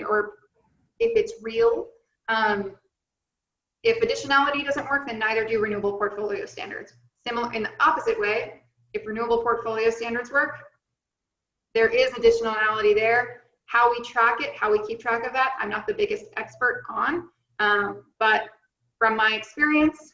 or if it's real, if additionality doesn't work, then neither do renewable portfolio standards. Similar in the opposite way, if renewable portfolio standards work, there is additionality there. How we track it, how we keep track of that, I'm not the biggest expert on, but from my experience,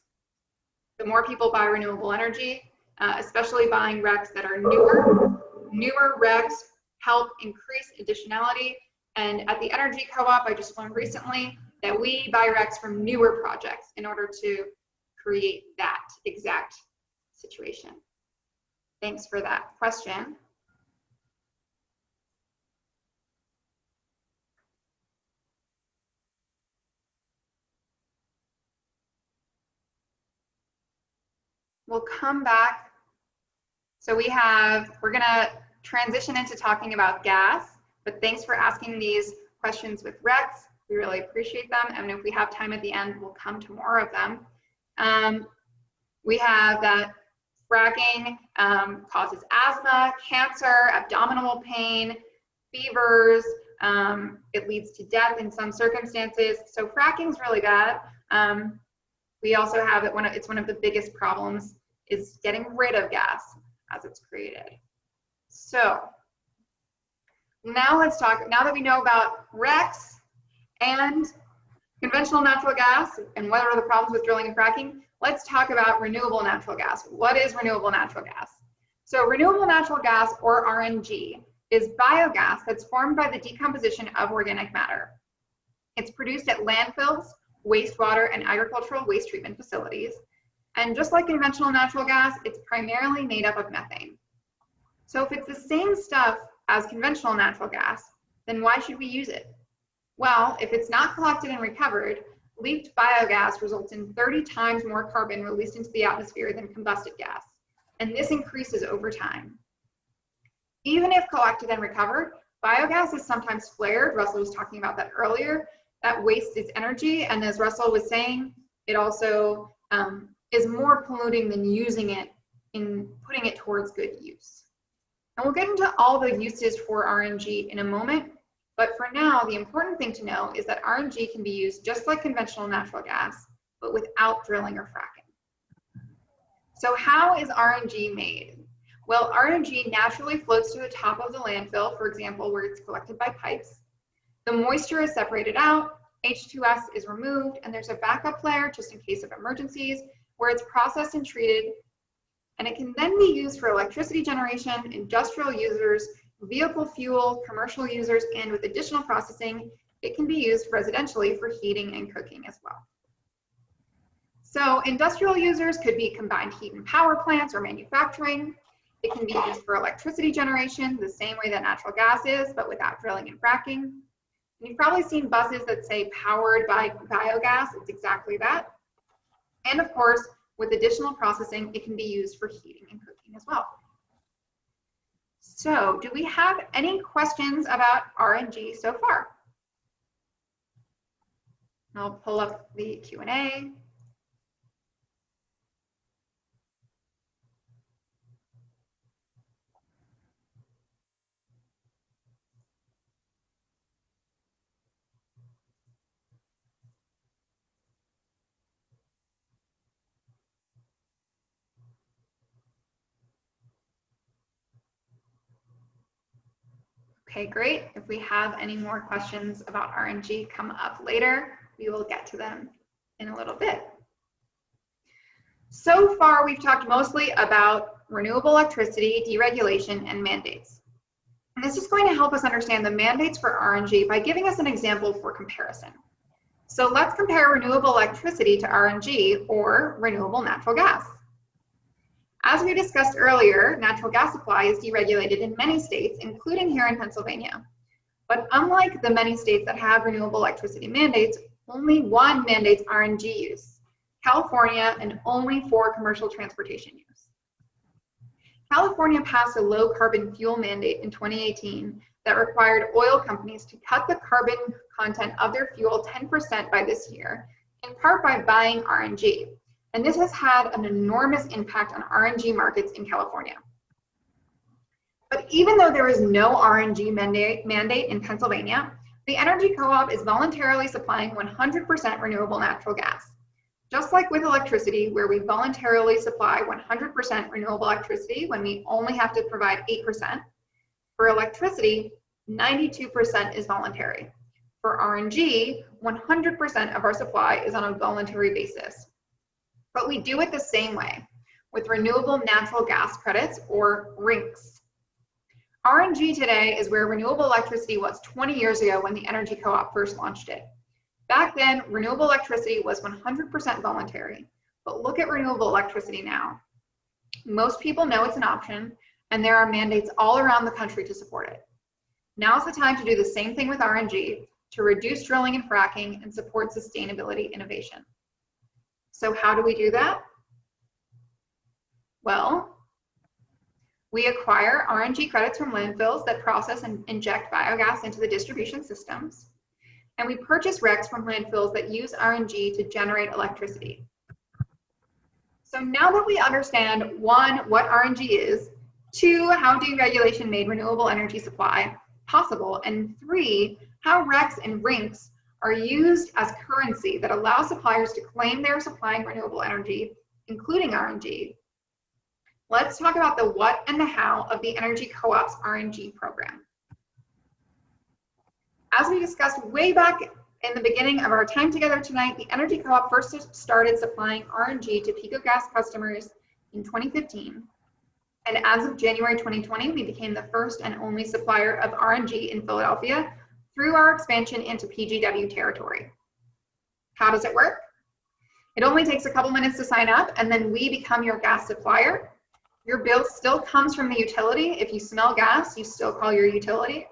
the more people buy renewable energy, especially buying RECs that are newer RECs help increase additionality. And at the Energy Co-op, I just learned recently that we buy RECs from newer projects in order to create that exact situation. Thanks for that question. We'll come back. So we're gonna transition into talking about gas, but thanks for asking these questions with RECs. We really appreciate them. And if we have time at the end, we'll come to more of them. We have that fracking causes asthma, cancer, abdominal pain, fevers. It leads to death in some circumstances. So fracking's really bad. We also have it's one of the biggest problems is getting rid of gas as it's created. So now let's talk, now that we know about RECs and conventional natural gas and what are the problems with drilling and fracking, let's talk about renewable natural gas. What is renewable natural gas? So renewable natural gas, or RNG, is biogas that's formed by the decomposition of organic matter. It's produced at landfills, wastewater, and agricultural waste treatment facilities. And just like conventional natural gas, it's primarily made up of methane. So if it's the same stuff as conventional natural gas, then why should we use it? Well, if it's not collected and recovered, leaked biogas results in 30 times more carbon released into the atmosphere than combusted gas. And this increases over time. Even if collected and recovered, biogas is sometimes flared. Russell was talking about that earlier. That wastes its energy, and as Russell was saying, it also is more polluting than using it in putting it towards good use. And we'll get into all the uses for RNG in a moment, but for now, the important thing to know is that RNG can be used just like conventional natural gas, but without drilling or fracking. So how is RNG made? Well, RNG naturally floats to the top of the landfill, for example, where it's collected by pipes. The moisture is separated out, H2S is removed, and there's a backup layer just in case of emergencies where it's processed and treated, and it can then be used for electricity generation, industrial users, vehicle fuel, commercial users, and with additional processing, it can be used residentially for heating and cooking as well. So industrial users could be combined heat and power plants or manufacturing. It can be used for electricity generation, the same way that natural gas is, but without drilling and fracking. And you've probably seen buses that say powered by biogas. It's exactly that. And of course, with additional processing, it can be used for heating and cooking as well. So do we have any questions about RNG so far? I'll pull up the Q&A. Okay, great. If we have any more questions about RNG come up later, we will get to them in a little bit. So far, we've talked mostly about renewable electricity, deregulation, and mandates. And this is going to help us understand the mandates for RNG by giving us an example for comparison. So let's compare renewable electricity to RNG, or renewable natural gas. As we discussed earlier, natural gas supply is deregulated in many states, including here in Pennsylvania. But unlike the many states that have renewable electricity mandates, only one mandates RNG use, California, and only for commercial transportation use. California passed a low carbon fuel mandate in 2018 that required oil companies to cut the carbon content of their fuel 10% by this year, in part by buying RNG. And this has had an enormous impact on RNG markets in California. But even though there is no RNG mandate in Pennsylvania, the Energy Co-op is voluntarily supplying 100% renewable natural gas. Just like with electricity, where we voluntarily supply 100% renewable electricity when we only have to provide 8%, for electricity, 92% is voluntary. For RNG, 100% of our supply is on a voluntary basis. But we do it the same way, with renewable natural gas credits, or RINCs. RNG today is where renewable electricity was 20 years ago when the Energy Co-op first launched it. Back then, renewable electricity was 100% voluntary, but look at renewable electricity now. Most people know it's an option, and there are mandates all around the country to support it. Now's the time to do the same thing with RNG, to reduce drilling and fracking and support sustainability innovation. So how do we do that? Well, we acquire RNG credits from landfills that process and inject biogas into the distribution systems. And we purchase RECs from landfills that use RNG to generate electricity. So now that we understand, 1, what RNG is, 2, how deregulation made renewable energy supply possible, and 3, how RECs and RINCs are used as currency that allow suppliers to claim they're supplying renewable energy, including RNG, let's talk about the what and the how of the Energy Co-op's RNG program. As we discussed way back in the beginning of our time together tonight, the Energy Co-op first started supplying RNG to Pico Gas customers in 2015. And as of January 2020, we became the first and only supplier of RNG in Philadelphia through our expansion into PGW territory. How does it work? It only takes a couple minutes to sign up, and then we become your gas supplier. Your bill still comes from the utility. If you smell gas, you still call your utility.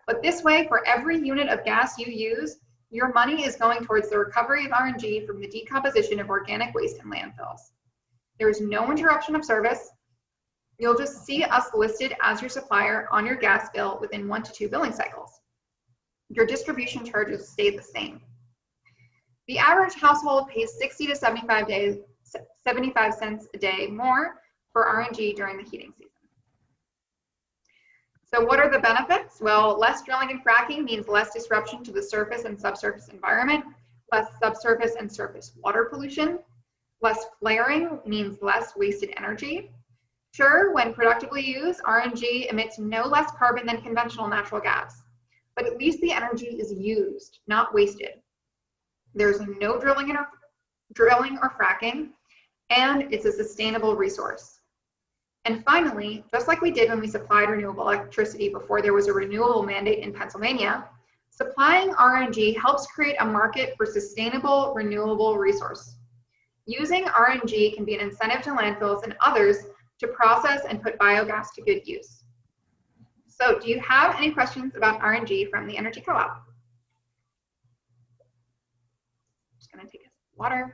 But this way, for every unit of gas you use, your money is going towards the recovery of RNG from the decomposition of organic waste in landfills. There is no interruption of service. You'll just see us listed as your supplier on your gas bill within 1 to 2 billing cycles. Your distribution charges stay the same. The average household pays 60 to 75 cents a day more for RNG during the heating season. So what are the benefits? Well, less drilling and fracking means less disruption to the surface and subsurface environment, less subsurface and surface water pollution. Less flaring means less wasted energy. Sure, when productively used, RNG emits no less carbon than conventional natural gas, but at least the energy is used, not wasted. There's no drilling or fracking, and it's a sustainable resource. And finally, just like we did when we supplied renewable electricity before there was a renewable mandate in Pennsylvania, supplying RNG helps create a market for sustainable renewable resource. Using RNG can be an incentive to landfills and others to process and put biogas to good use. So do you have any questions about RNG from the Energy Co-op? Just gonna take a sip of water.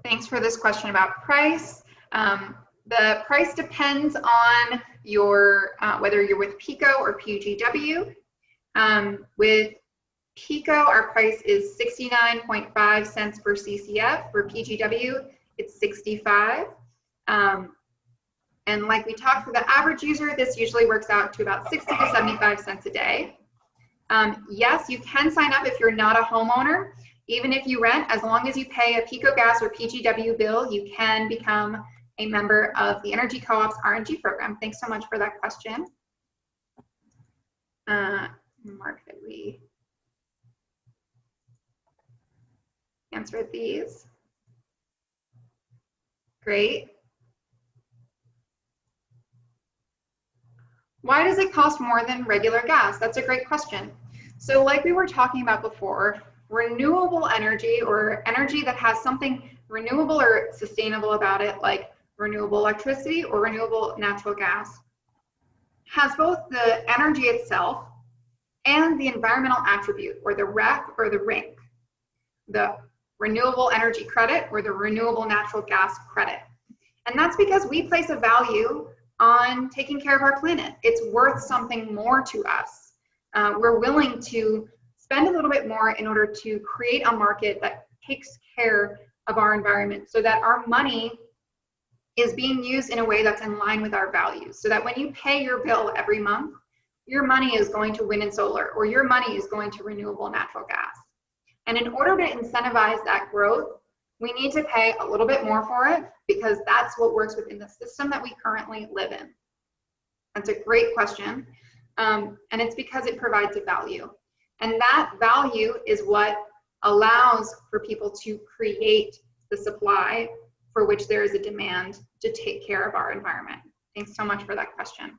Thanks for this question about price. The price depends on your whether you're with PICO or PGW. With Pico, our price is 69.5 cents per CCF. For PGW, it's 65. And like we talked, for the average user, this usually works out to about 60 to 75 cents a day. Yes, you can sign up if you're not a homeowner. Even if you rent, as long as you pay a Pico Gas or PGW bill, you can become a member of the Energy Co-op's RNG program. Thanks so much for that question. Mark, that we answered these. Great. Why does it cost more than regular gas? That's a great question. So like we were talking about before, renewable energy, or energy that has something renewable or sustainable about it, like renewable electricity or renewable natural gas, has both the energy itself and the environmental attribute, or the REC or the RINC, the renewable energy credit or the renewable natural gas credit. And that's because we place a value on taking care of our planet. It's worth something more to us. We're willing to spend a little bit more in order to create a market that takes care of our environment, so that our money is being used in a way that's in line with our values, so that when you pay your bill every month, your money is going to wind and solar, or your money is going to renewable natural gas. And in order to incentivize that growth, we need to pay a little bit more for it, because that's what works within the system that we currently live in. That's a great question. And it's because it provides a value. And that value is what allows for people to create the supply for which there is a demand to take care of our environment. Thanks so much for that question.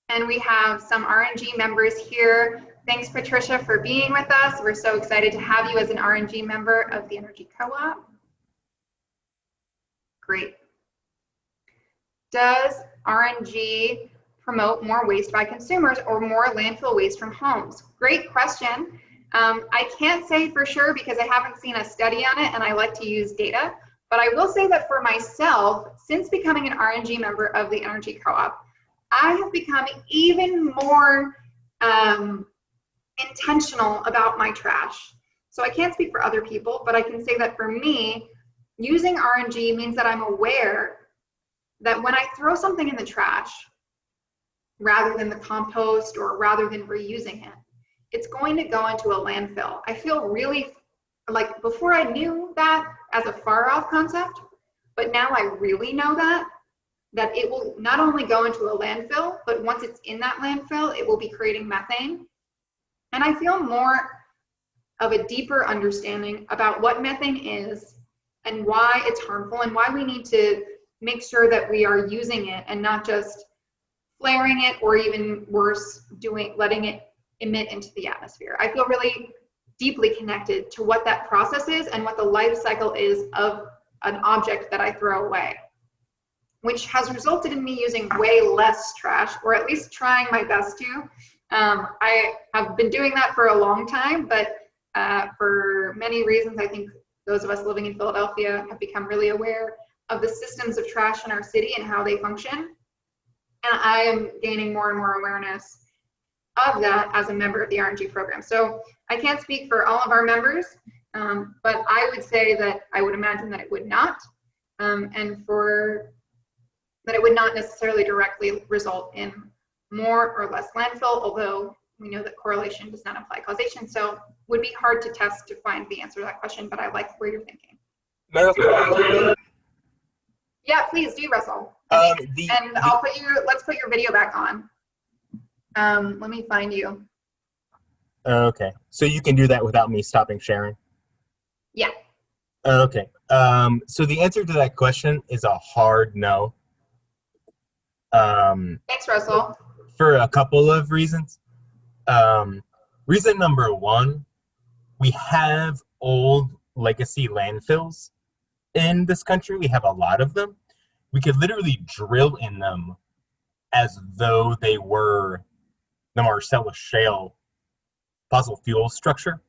And we have some RNG members here. Thanks, Patricia, for being with us. We're so excited to have you as an RNG member of the Energy Co-op. Great. Does RNG promote more waste by consumers or more landfill waste from homes? Great question. I can't say for sure because I haven't seen a study on it, and I like to use data. But I will say that for myself, since becoming an RNG member of the Energy Co-op, I have become even more intentional about my trash. So I can't speak for other people, but I can say that for me, using RNG means that I'm aware that when I throw something in the trash, rather than the compost or rather than reusing it, it's going to go into a landfill. I feel really like, before I knew that as a far off concept, but now I really know that it will not only go into a landfill, but once it's in that landfill, it will be creating methane. And I feel more of a deeper understanding about what methane is and why it's harmful, and why we need to make sure that we are using it and not just flaring it, or even worse, letting it emit into the atmosphere. I feel really deeply connected to what that process is and what the life cycle is of an object that I throw away, which has resulted in me using way less trash, or at least trying my best to. I have been doing that for a long time, but for many reasons, I think those of us living in Philadelphia have become really aware of the systems of trash in our city and how they function. And I am gaining more and more awareness of that as a member of the RNG program. So I can't speak for all of our members, but I would say that I would imagine that it would not, that it would not necessarily directly result in more or less landfill, although we know that correlation does not imply causation. So would be hard to test to find the answer to that question, but I like where you're thinking. Yeah, please do, Russell. And let's put your video back on. Let me find you. Okay, so you can do that without me stopping sharing? Yeah. Okay, so the answer to that question is a hard no. Thanks, Russell. For a couple of reasons. Reason number one, we have old legacy landfills in this country. We have a lot of them. We could literally drill in them as though they were the Marcellus Shale fossil fuel structure.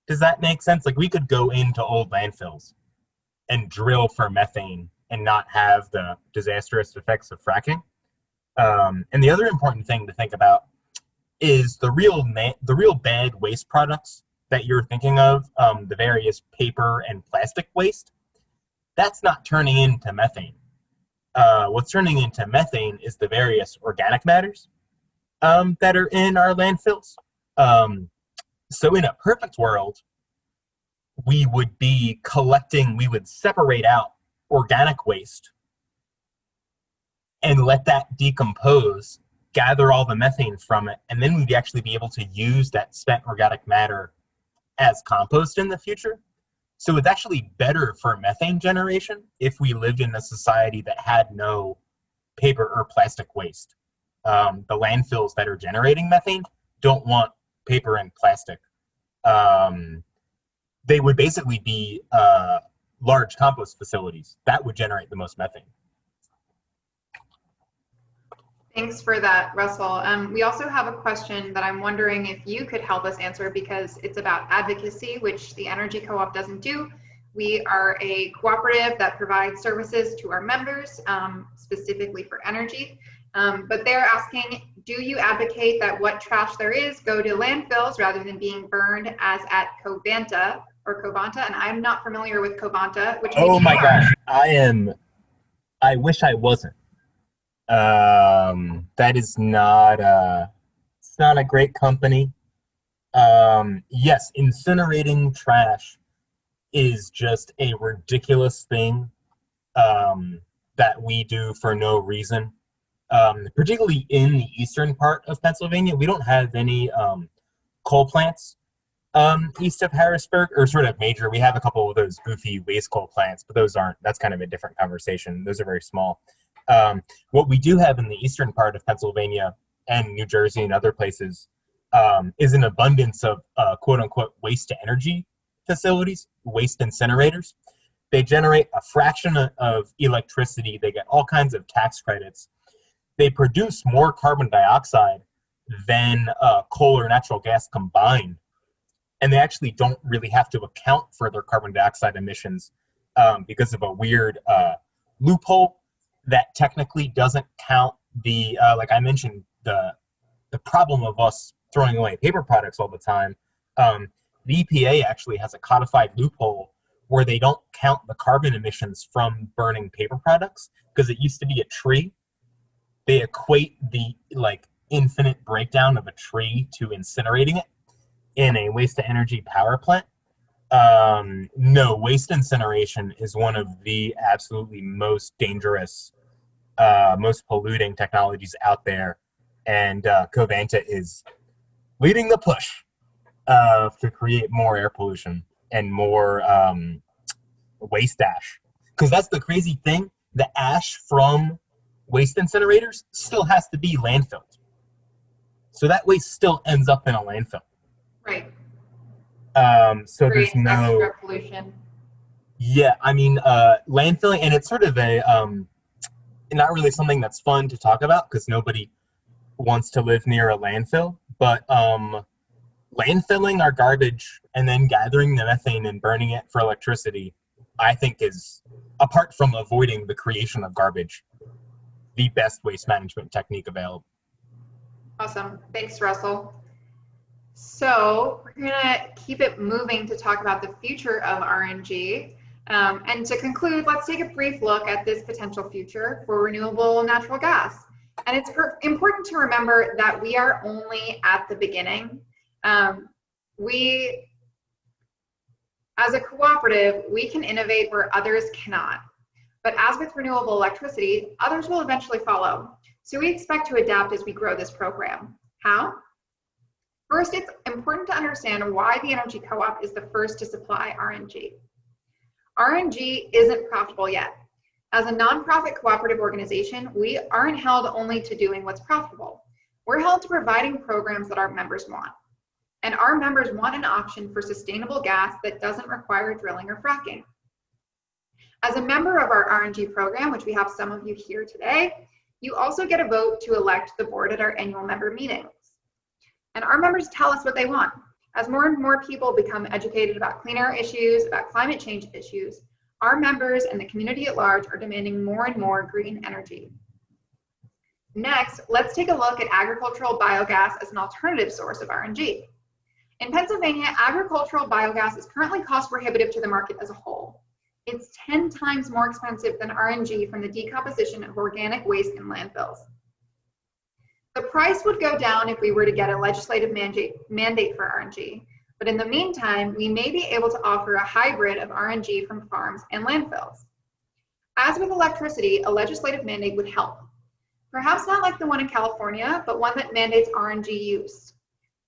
Does that make sense? Like, we could go into old landfills and drill for methane and not have the disastrous effects of fracking. And the other important thing to think about is the real bad waste products that you're thinking of, the various paper and plastic waste. That's not turning into methane. What's turning into methane is the various organic matters that are in our landfills. So in a perfect world, we would separate out organic waste and let that decompose, gather all the methane from it, and then we'd actually be able to use that spent organic matter as compost in the future. So it's actually better for methane generation if we lived in a society that had no paper or plastic waste. The landfills that are generating methane don't want paper and plastic. They would basically be large compost facilities that would generate the most methane. Thanks for that, Russell. We also have a question that I'm wondering if you could help us answer, because it's about advocacy, which the Energy Co-op doesn't do. We are a cooperative that provides services to our members, specifically for energy. But they're asking, do you advocate that what trash there is go to landfills rather than being burned as at Covanta or Covanta? And I'm not familiar with Covanta, which oh my gosh, I wish I wasn't. That is not it's not a great company. Yes, incinerating trash is just a ridiculous thing that we do for no reason. Particularly in the eastern part of Pennsylvania, we don't have any coal plants east of Harrisburg, or sort of major. We have a couple of those goofy waste coal plants, but that's kind of a different conversation. Those are very small. What we do have in the eastern part of Pennsylvania and New Jersey and other places is an abundance of quote-unquote waste-to-energy facilities, waste incinerators. They generate a fraction of electricity. They get all kinds of tax credits. They produce more carbon dioxide than coal or natural gas combined. And they actually don't really have to account for their carbon dioxide emissions because of a weird loophole that technically doesn't count the, like I mentioned, the problem of us throwing away paper products all the time. The EPA actually has a codified loophole where they don't count the carbon emissions from burning paper products, because it used to be a tree. They equate the infinite breakdown of a tree to incinerating it in a waste-to-energy power plant. No, waste incineration is one of the absolutely most dangerous, most polluting technologies out there, and Covanta is leading the push to create more air pollution and more waste ash. Because that's the crazy thing, the ash from waste incinerators still has to be landfilled. So that waste still ends up in a landfill. Right. So there's no extra pollution. Yeah, I mean, landfilling, and it's sort of a not really something that's fun to talk about because nobody wants to live near a landfill. But landfilling our garbage and then gathering the methane and burning it for electricity, I think, is, apart from avoiding the creation of garbage, the best waste management technique available. Awesome. Thanks, Russell. So we're going to keep it moving to talk about the future of RNG. And to conclude, let's take a brief look at this potential future for renewable natural gas. And it's important to remember that we are only at the beginning. We, as a cooperative, we can innovate where others cannot. But as with renewable electricity, others will eventually follow. So we expect to adapt as we grow this program. How? First, it's important to understand why the Energy Co-op is the first to supply RNG. RNG isn't profitable yet. As a nonprofit cooperative organization, we aren't held only to doing what's profitable. We're held to providing programs that our members want. And our members want an option for sustainable gas that doesn't require drilling or fracking. As a member of our RNG program, which we have some of you here today, you also get a vote to elect the board at our annual member meetings. And our members tell us what they want. As more and more people become educated about clean air issues, about climate change issues, our members and the community at large are demanding more and more green energy. Next, let's take a look at agricultural biogas as an alternative source of RNG. In Pennsylvania, agricultural biogas is currently cost prohibitive to the market as a whole. It's 10 times more expensive than RNG from the decomposition of organic waste in landfills. The price would go down if we were to get a legislative mandate for RNG, but in the meantime, we may be able to offer a hybrid of RNG from farms and landfills. As with electricity, a legislative mandate would help. Perhaps not like the one in California, but one that mandates RNG use.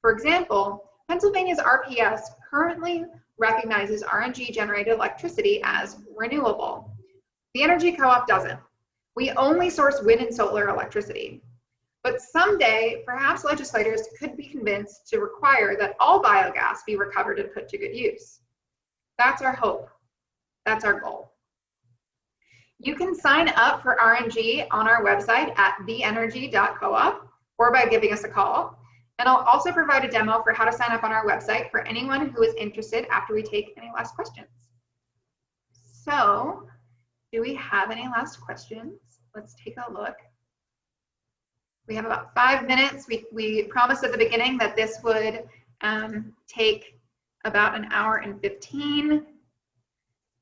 For example, Pennsylvania's RPS currently recognizes RNG generated electricity as renewable. The Energy Co-op doesn't. We only source wind and solar electricity. But someday, perhaps legislators could be convinced to require that all biogas be recovered and put to good use. That's our hope. That's our goal. You can sign up for RNG on our website at theenergy.coop or by giving us a call. And I'll also provide a demo for how to sign up on our website for anyone who is interested after we take any last questions. So, do we have any last questions? Let's take a look. We have about 5 minutes. We promised at the beginning that this would take about an hour and 15.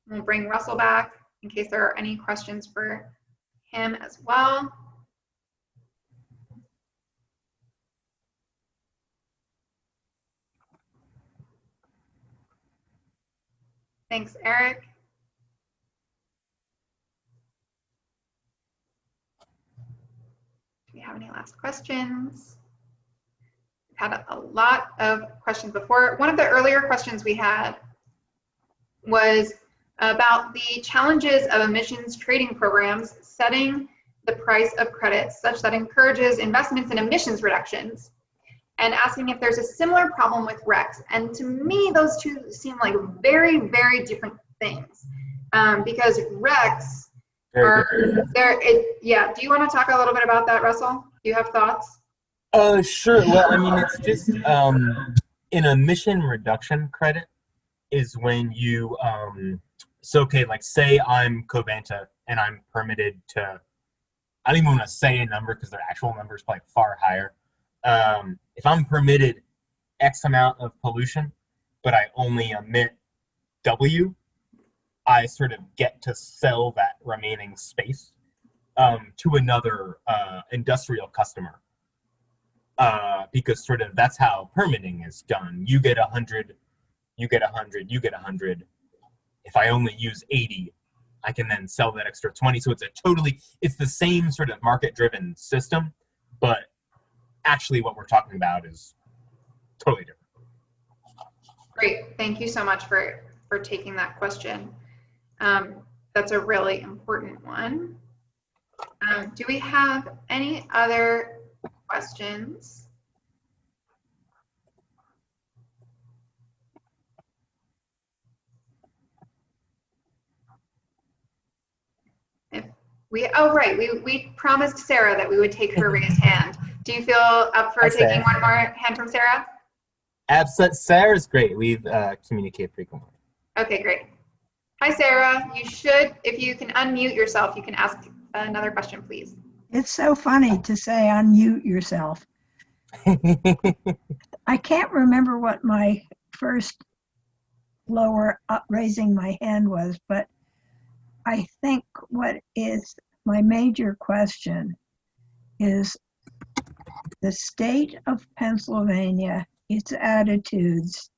We'll bring Russell back in case there are any questions for him as well. Thanks, Eric. Do we have any last questions? We've had a lot of questions before. One of the earlier questions we had was about the challenges of emissions trading programs setting the price of credits such that encourages investments in emissions reductions, and asking if there's a similar problem with RECs. And to me, those two seem like very, very different things, because RECs are there. Yeah, do you want to talk a little bit about that, Russell? Do you have thoughts? Sure. Well, I mean, it's just an emission reduction credit is when you so okay, like say I'm Covanta and I'm permitted to, I don't even want to say a number because their actual number is probably far higher. If I'm permitted X amount of pollution, but I only emit W, I sort of get to sell that remaining space to another industrial customer, because sort of that's how permitting is done. You get 100, you get 100, you get 100. If I only use 80, I can then sell that extra 20. So it's the same sort of market-driven system, but actually what we're talking about is totally different. Great, thank you so much for taking that question. That's a really important one. Do we have any other questions? We promised Sarah that we would take her raised hand. Do you feel up for taking one more hand from Sarah? Absolutely. Sarah's great. We've communicated frequently. Okay, great. Hi, Sarah. You should, if you can unmute yourself, you can ask another question, please. It's so funny to say unmute yourself. I can't remember what my first lower raising my hand was, but I think what is my major question is the state of Pennsylvania, its attitudes.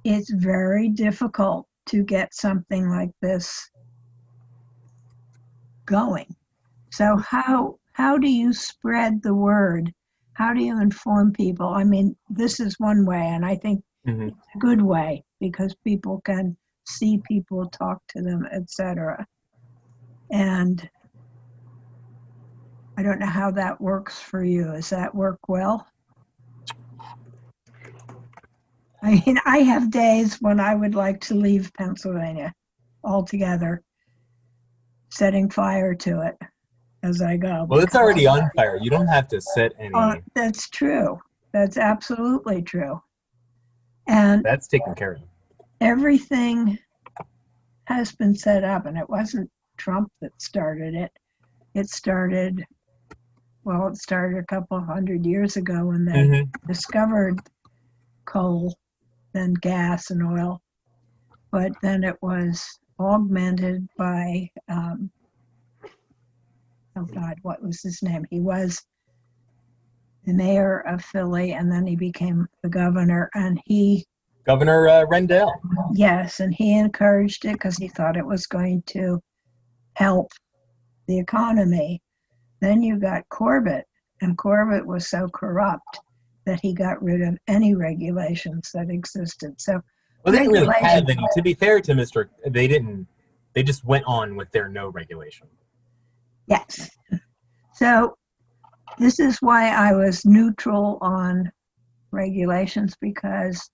It's very difficult to get something like this going. So how do you spread the word? How do you inform people? I mean, this is one way, and I think it's a good way because people can see people, talk to them, etc. And I don't know how that works for you. Does that work well? I mean, I have days when I would like to leave Pennsylvania altogether, setting fire to it as I go. Well, it's already on fire. You don't have to set any. That's true. That's absolutely true. And that's taken care of. Everything has been set up, and it wasn't Trump that started it. It started Well, it started a couple of hundred years ago when they Hmm. discovered coal, then gas and oil, but then it was augmented by, oh God, what was his name? He was the mayor of Philly, and then he became the governor, and he, Governor Rendell. yes, and he encouraged it because he thought it was going to help the economy. Then you got Corbett, and Corbett was so corrupt that he got rid of any regulations that existed. So Well, they didn't really have regulation, any. To be fair to Mr. They didn't. They just went on with their no regulation. yes. So this is why I was neutral on regulations, because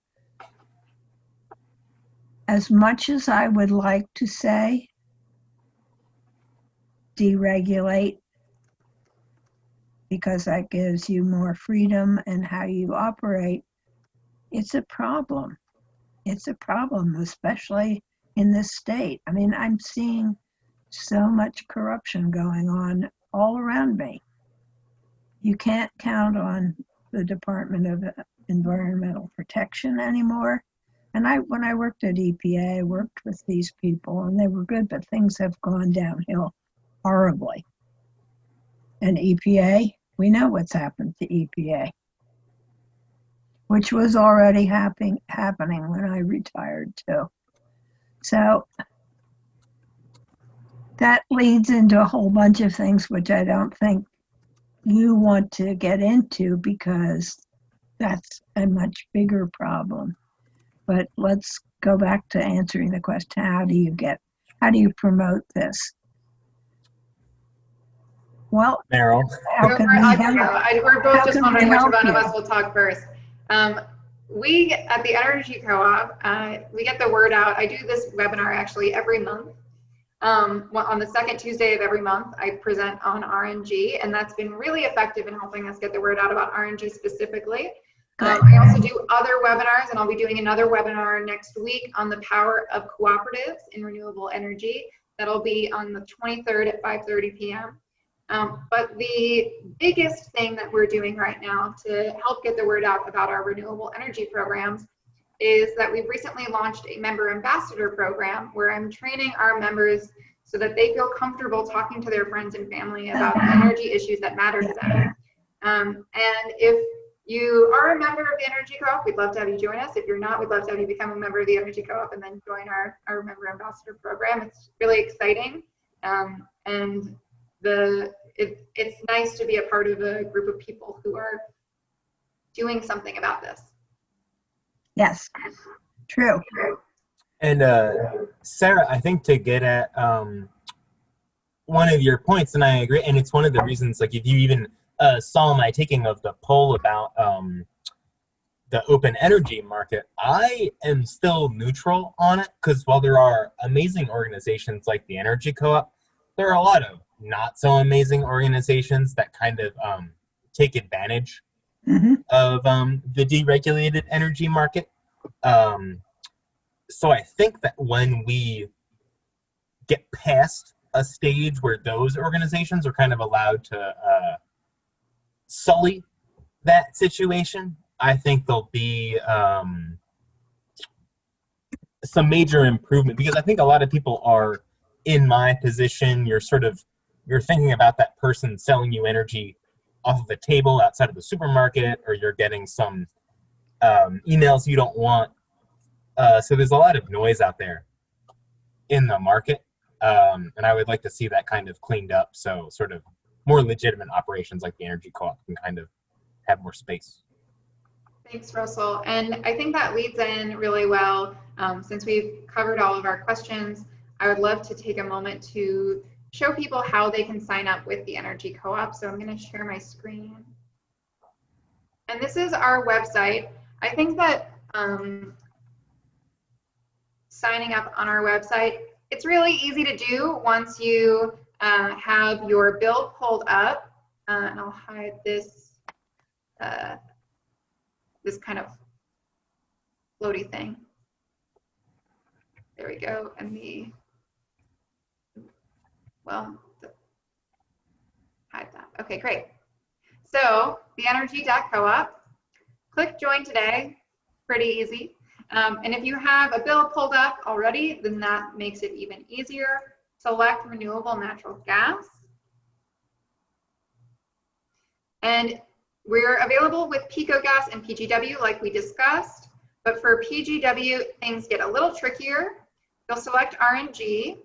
as much as I would like to say deregulate, because that gives you more freedom in how you operate, it's a problem. It's a problem, especially in this state. I mean, I'm seeing so much corruption going on all around me. You can't count on the Department of Environmental Protection anymore. And when I worked at EPA, I worked with these people, and they were good, but things have gone downhill horribly. And EPA, we know what's happened to EPA, which was already happening when I retired too. So that leads into a whole bunch of things which I don't think you want to get into, because that's a much bigger problem. But let's go back to answering the question, how do you promote this? Well, Meryl. how can we help? We're both How just can we wondering which help one of you? us will talk first. We at the Energy Co-op, we get the word out. I do this webinar actually every month. On the second Tuesday of every month, I present on RNG, and that's been really effective in helping us get the word out about RNG specifically. I also do other webinars, and I'll be doing another webinar next week on the power of cooperatives in renewable energy. That'll be on the 23rd at 5:30 p.m. But the biggest thing that we're doing right now to help get the word out about our renewable energy programs is that we've recently launched a member ambassador program where I'm training our members so that they feel comfortable talking to their friends and family about energy issues that matter to them. And if you are a member of the Energy Co-op, we'd love to have you join us. If you're not, we'd love to have you become a member of the Energy Co-op and then join our member ambassador program. It's really exciting. And it's nice to be a part of a group of people who are doing something about this. Yes, true. And Sarah, I think to get at one of your points, and I agree, and it's one of the reasons, like if you even saw my taking of the poll about the open energy market, I am still neutral on it, because while there are amazing organizations like the Energy Co-op, there are a lot of not so amazing organizations that kind of take advantage of the deregulated energy market. So I think that when we get past a stage where those organizations are kind of allowed to sully that situation, I think there'll be some major improvement, because I think a lot of people are in my position. You're thinking about that person selling you energy off of the table outside of the supermarket, or you're getting some emails you don't want. So there's a lot of noise out there in the market, and I would like to see that kind of cleaned up, so sort of more legitimate operations like the Energy Co-op can kind of have more space. Thanks, Russell. And I think that leads in really well. Since we've covered all of our questions, I would love to take a moment to show people how they can sign up with the Energy Co-op. So I'm going to share my screen. And this is our website. I think that signing up on our website, it's really easy to do once you have your bill pulled up. And I'll hide this this kind of floaty thing. There we go. And hide that. Okay, great. So the Energy Co-op, click join today, pretty easy. And if you have a bill pulled up already, then that makes it even easier. Select Renewable Natural Gas. And we're available with Pico Gas and PGW like we discussed, but for PGW, things get a little trickier. You'll select RNG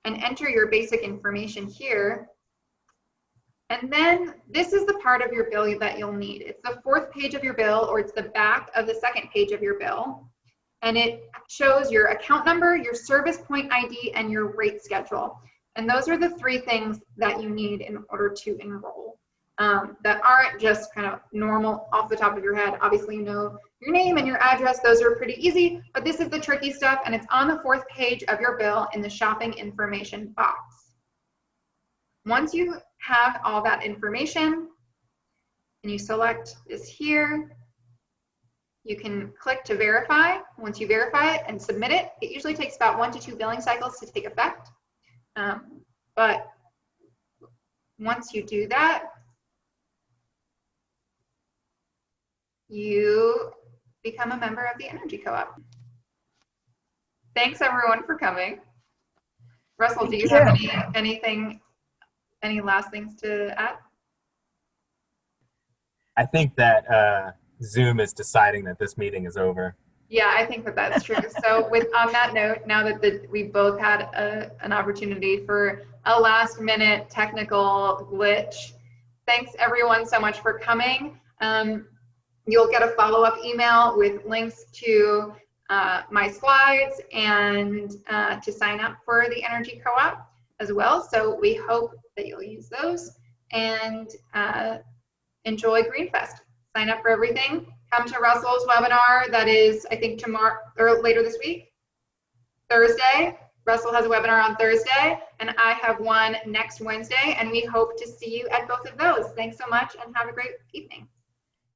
and enter your basic information here. And then this is the part of your bill that you'll need. It's the 4th page of your bill, or it's the back of the 2nd page of your bill. And it shows your account number, your service point ID, and your rate schedule. And those are the 3 things that you need in order to enroll. That aren't just kind of normal off the top of your head. Obviously, you know your name and your address. Those are pretty easy, but this is the tricky stuff, and it's on the 4th page of your bill in the shopping information box. Once you have all that information and you select this here, you can click to verify. Once you verify it and submit it, it usually takes about 1 to 2 billing cycles to take effect. But once you do that, you become a member of the Energy Co-op. Thanks everyone for coming. Russell, do you have any last things to add? I think that Zoom is deciding that this meeting is over. Yeah, I think that that's true. So on that note, now that we both had an opportunity for a last minute technical glitch, thanks everyone so much for coming. You'll get a follow-up email with links to my slides and to sign up for the Energy Co-op as well. So we hope that you'll use those and enjoy Greenfest. Sign up for everything. Come to Russell's webinar that is, I think, tomorrow or later this week, Thursday. Russell has a webinar on Thursday, and I have one next Wednesday, and we hope to see you at both of those. Thanks so much, and have a great evening.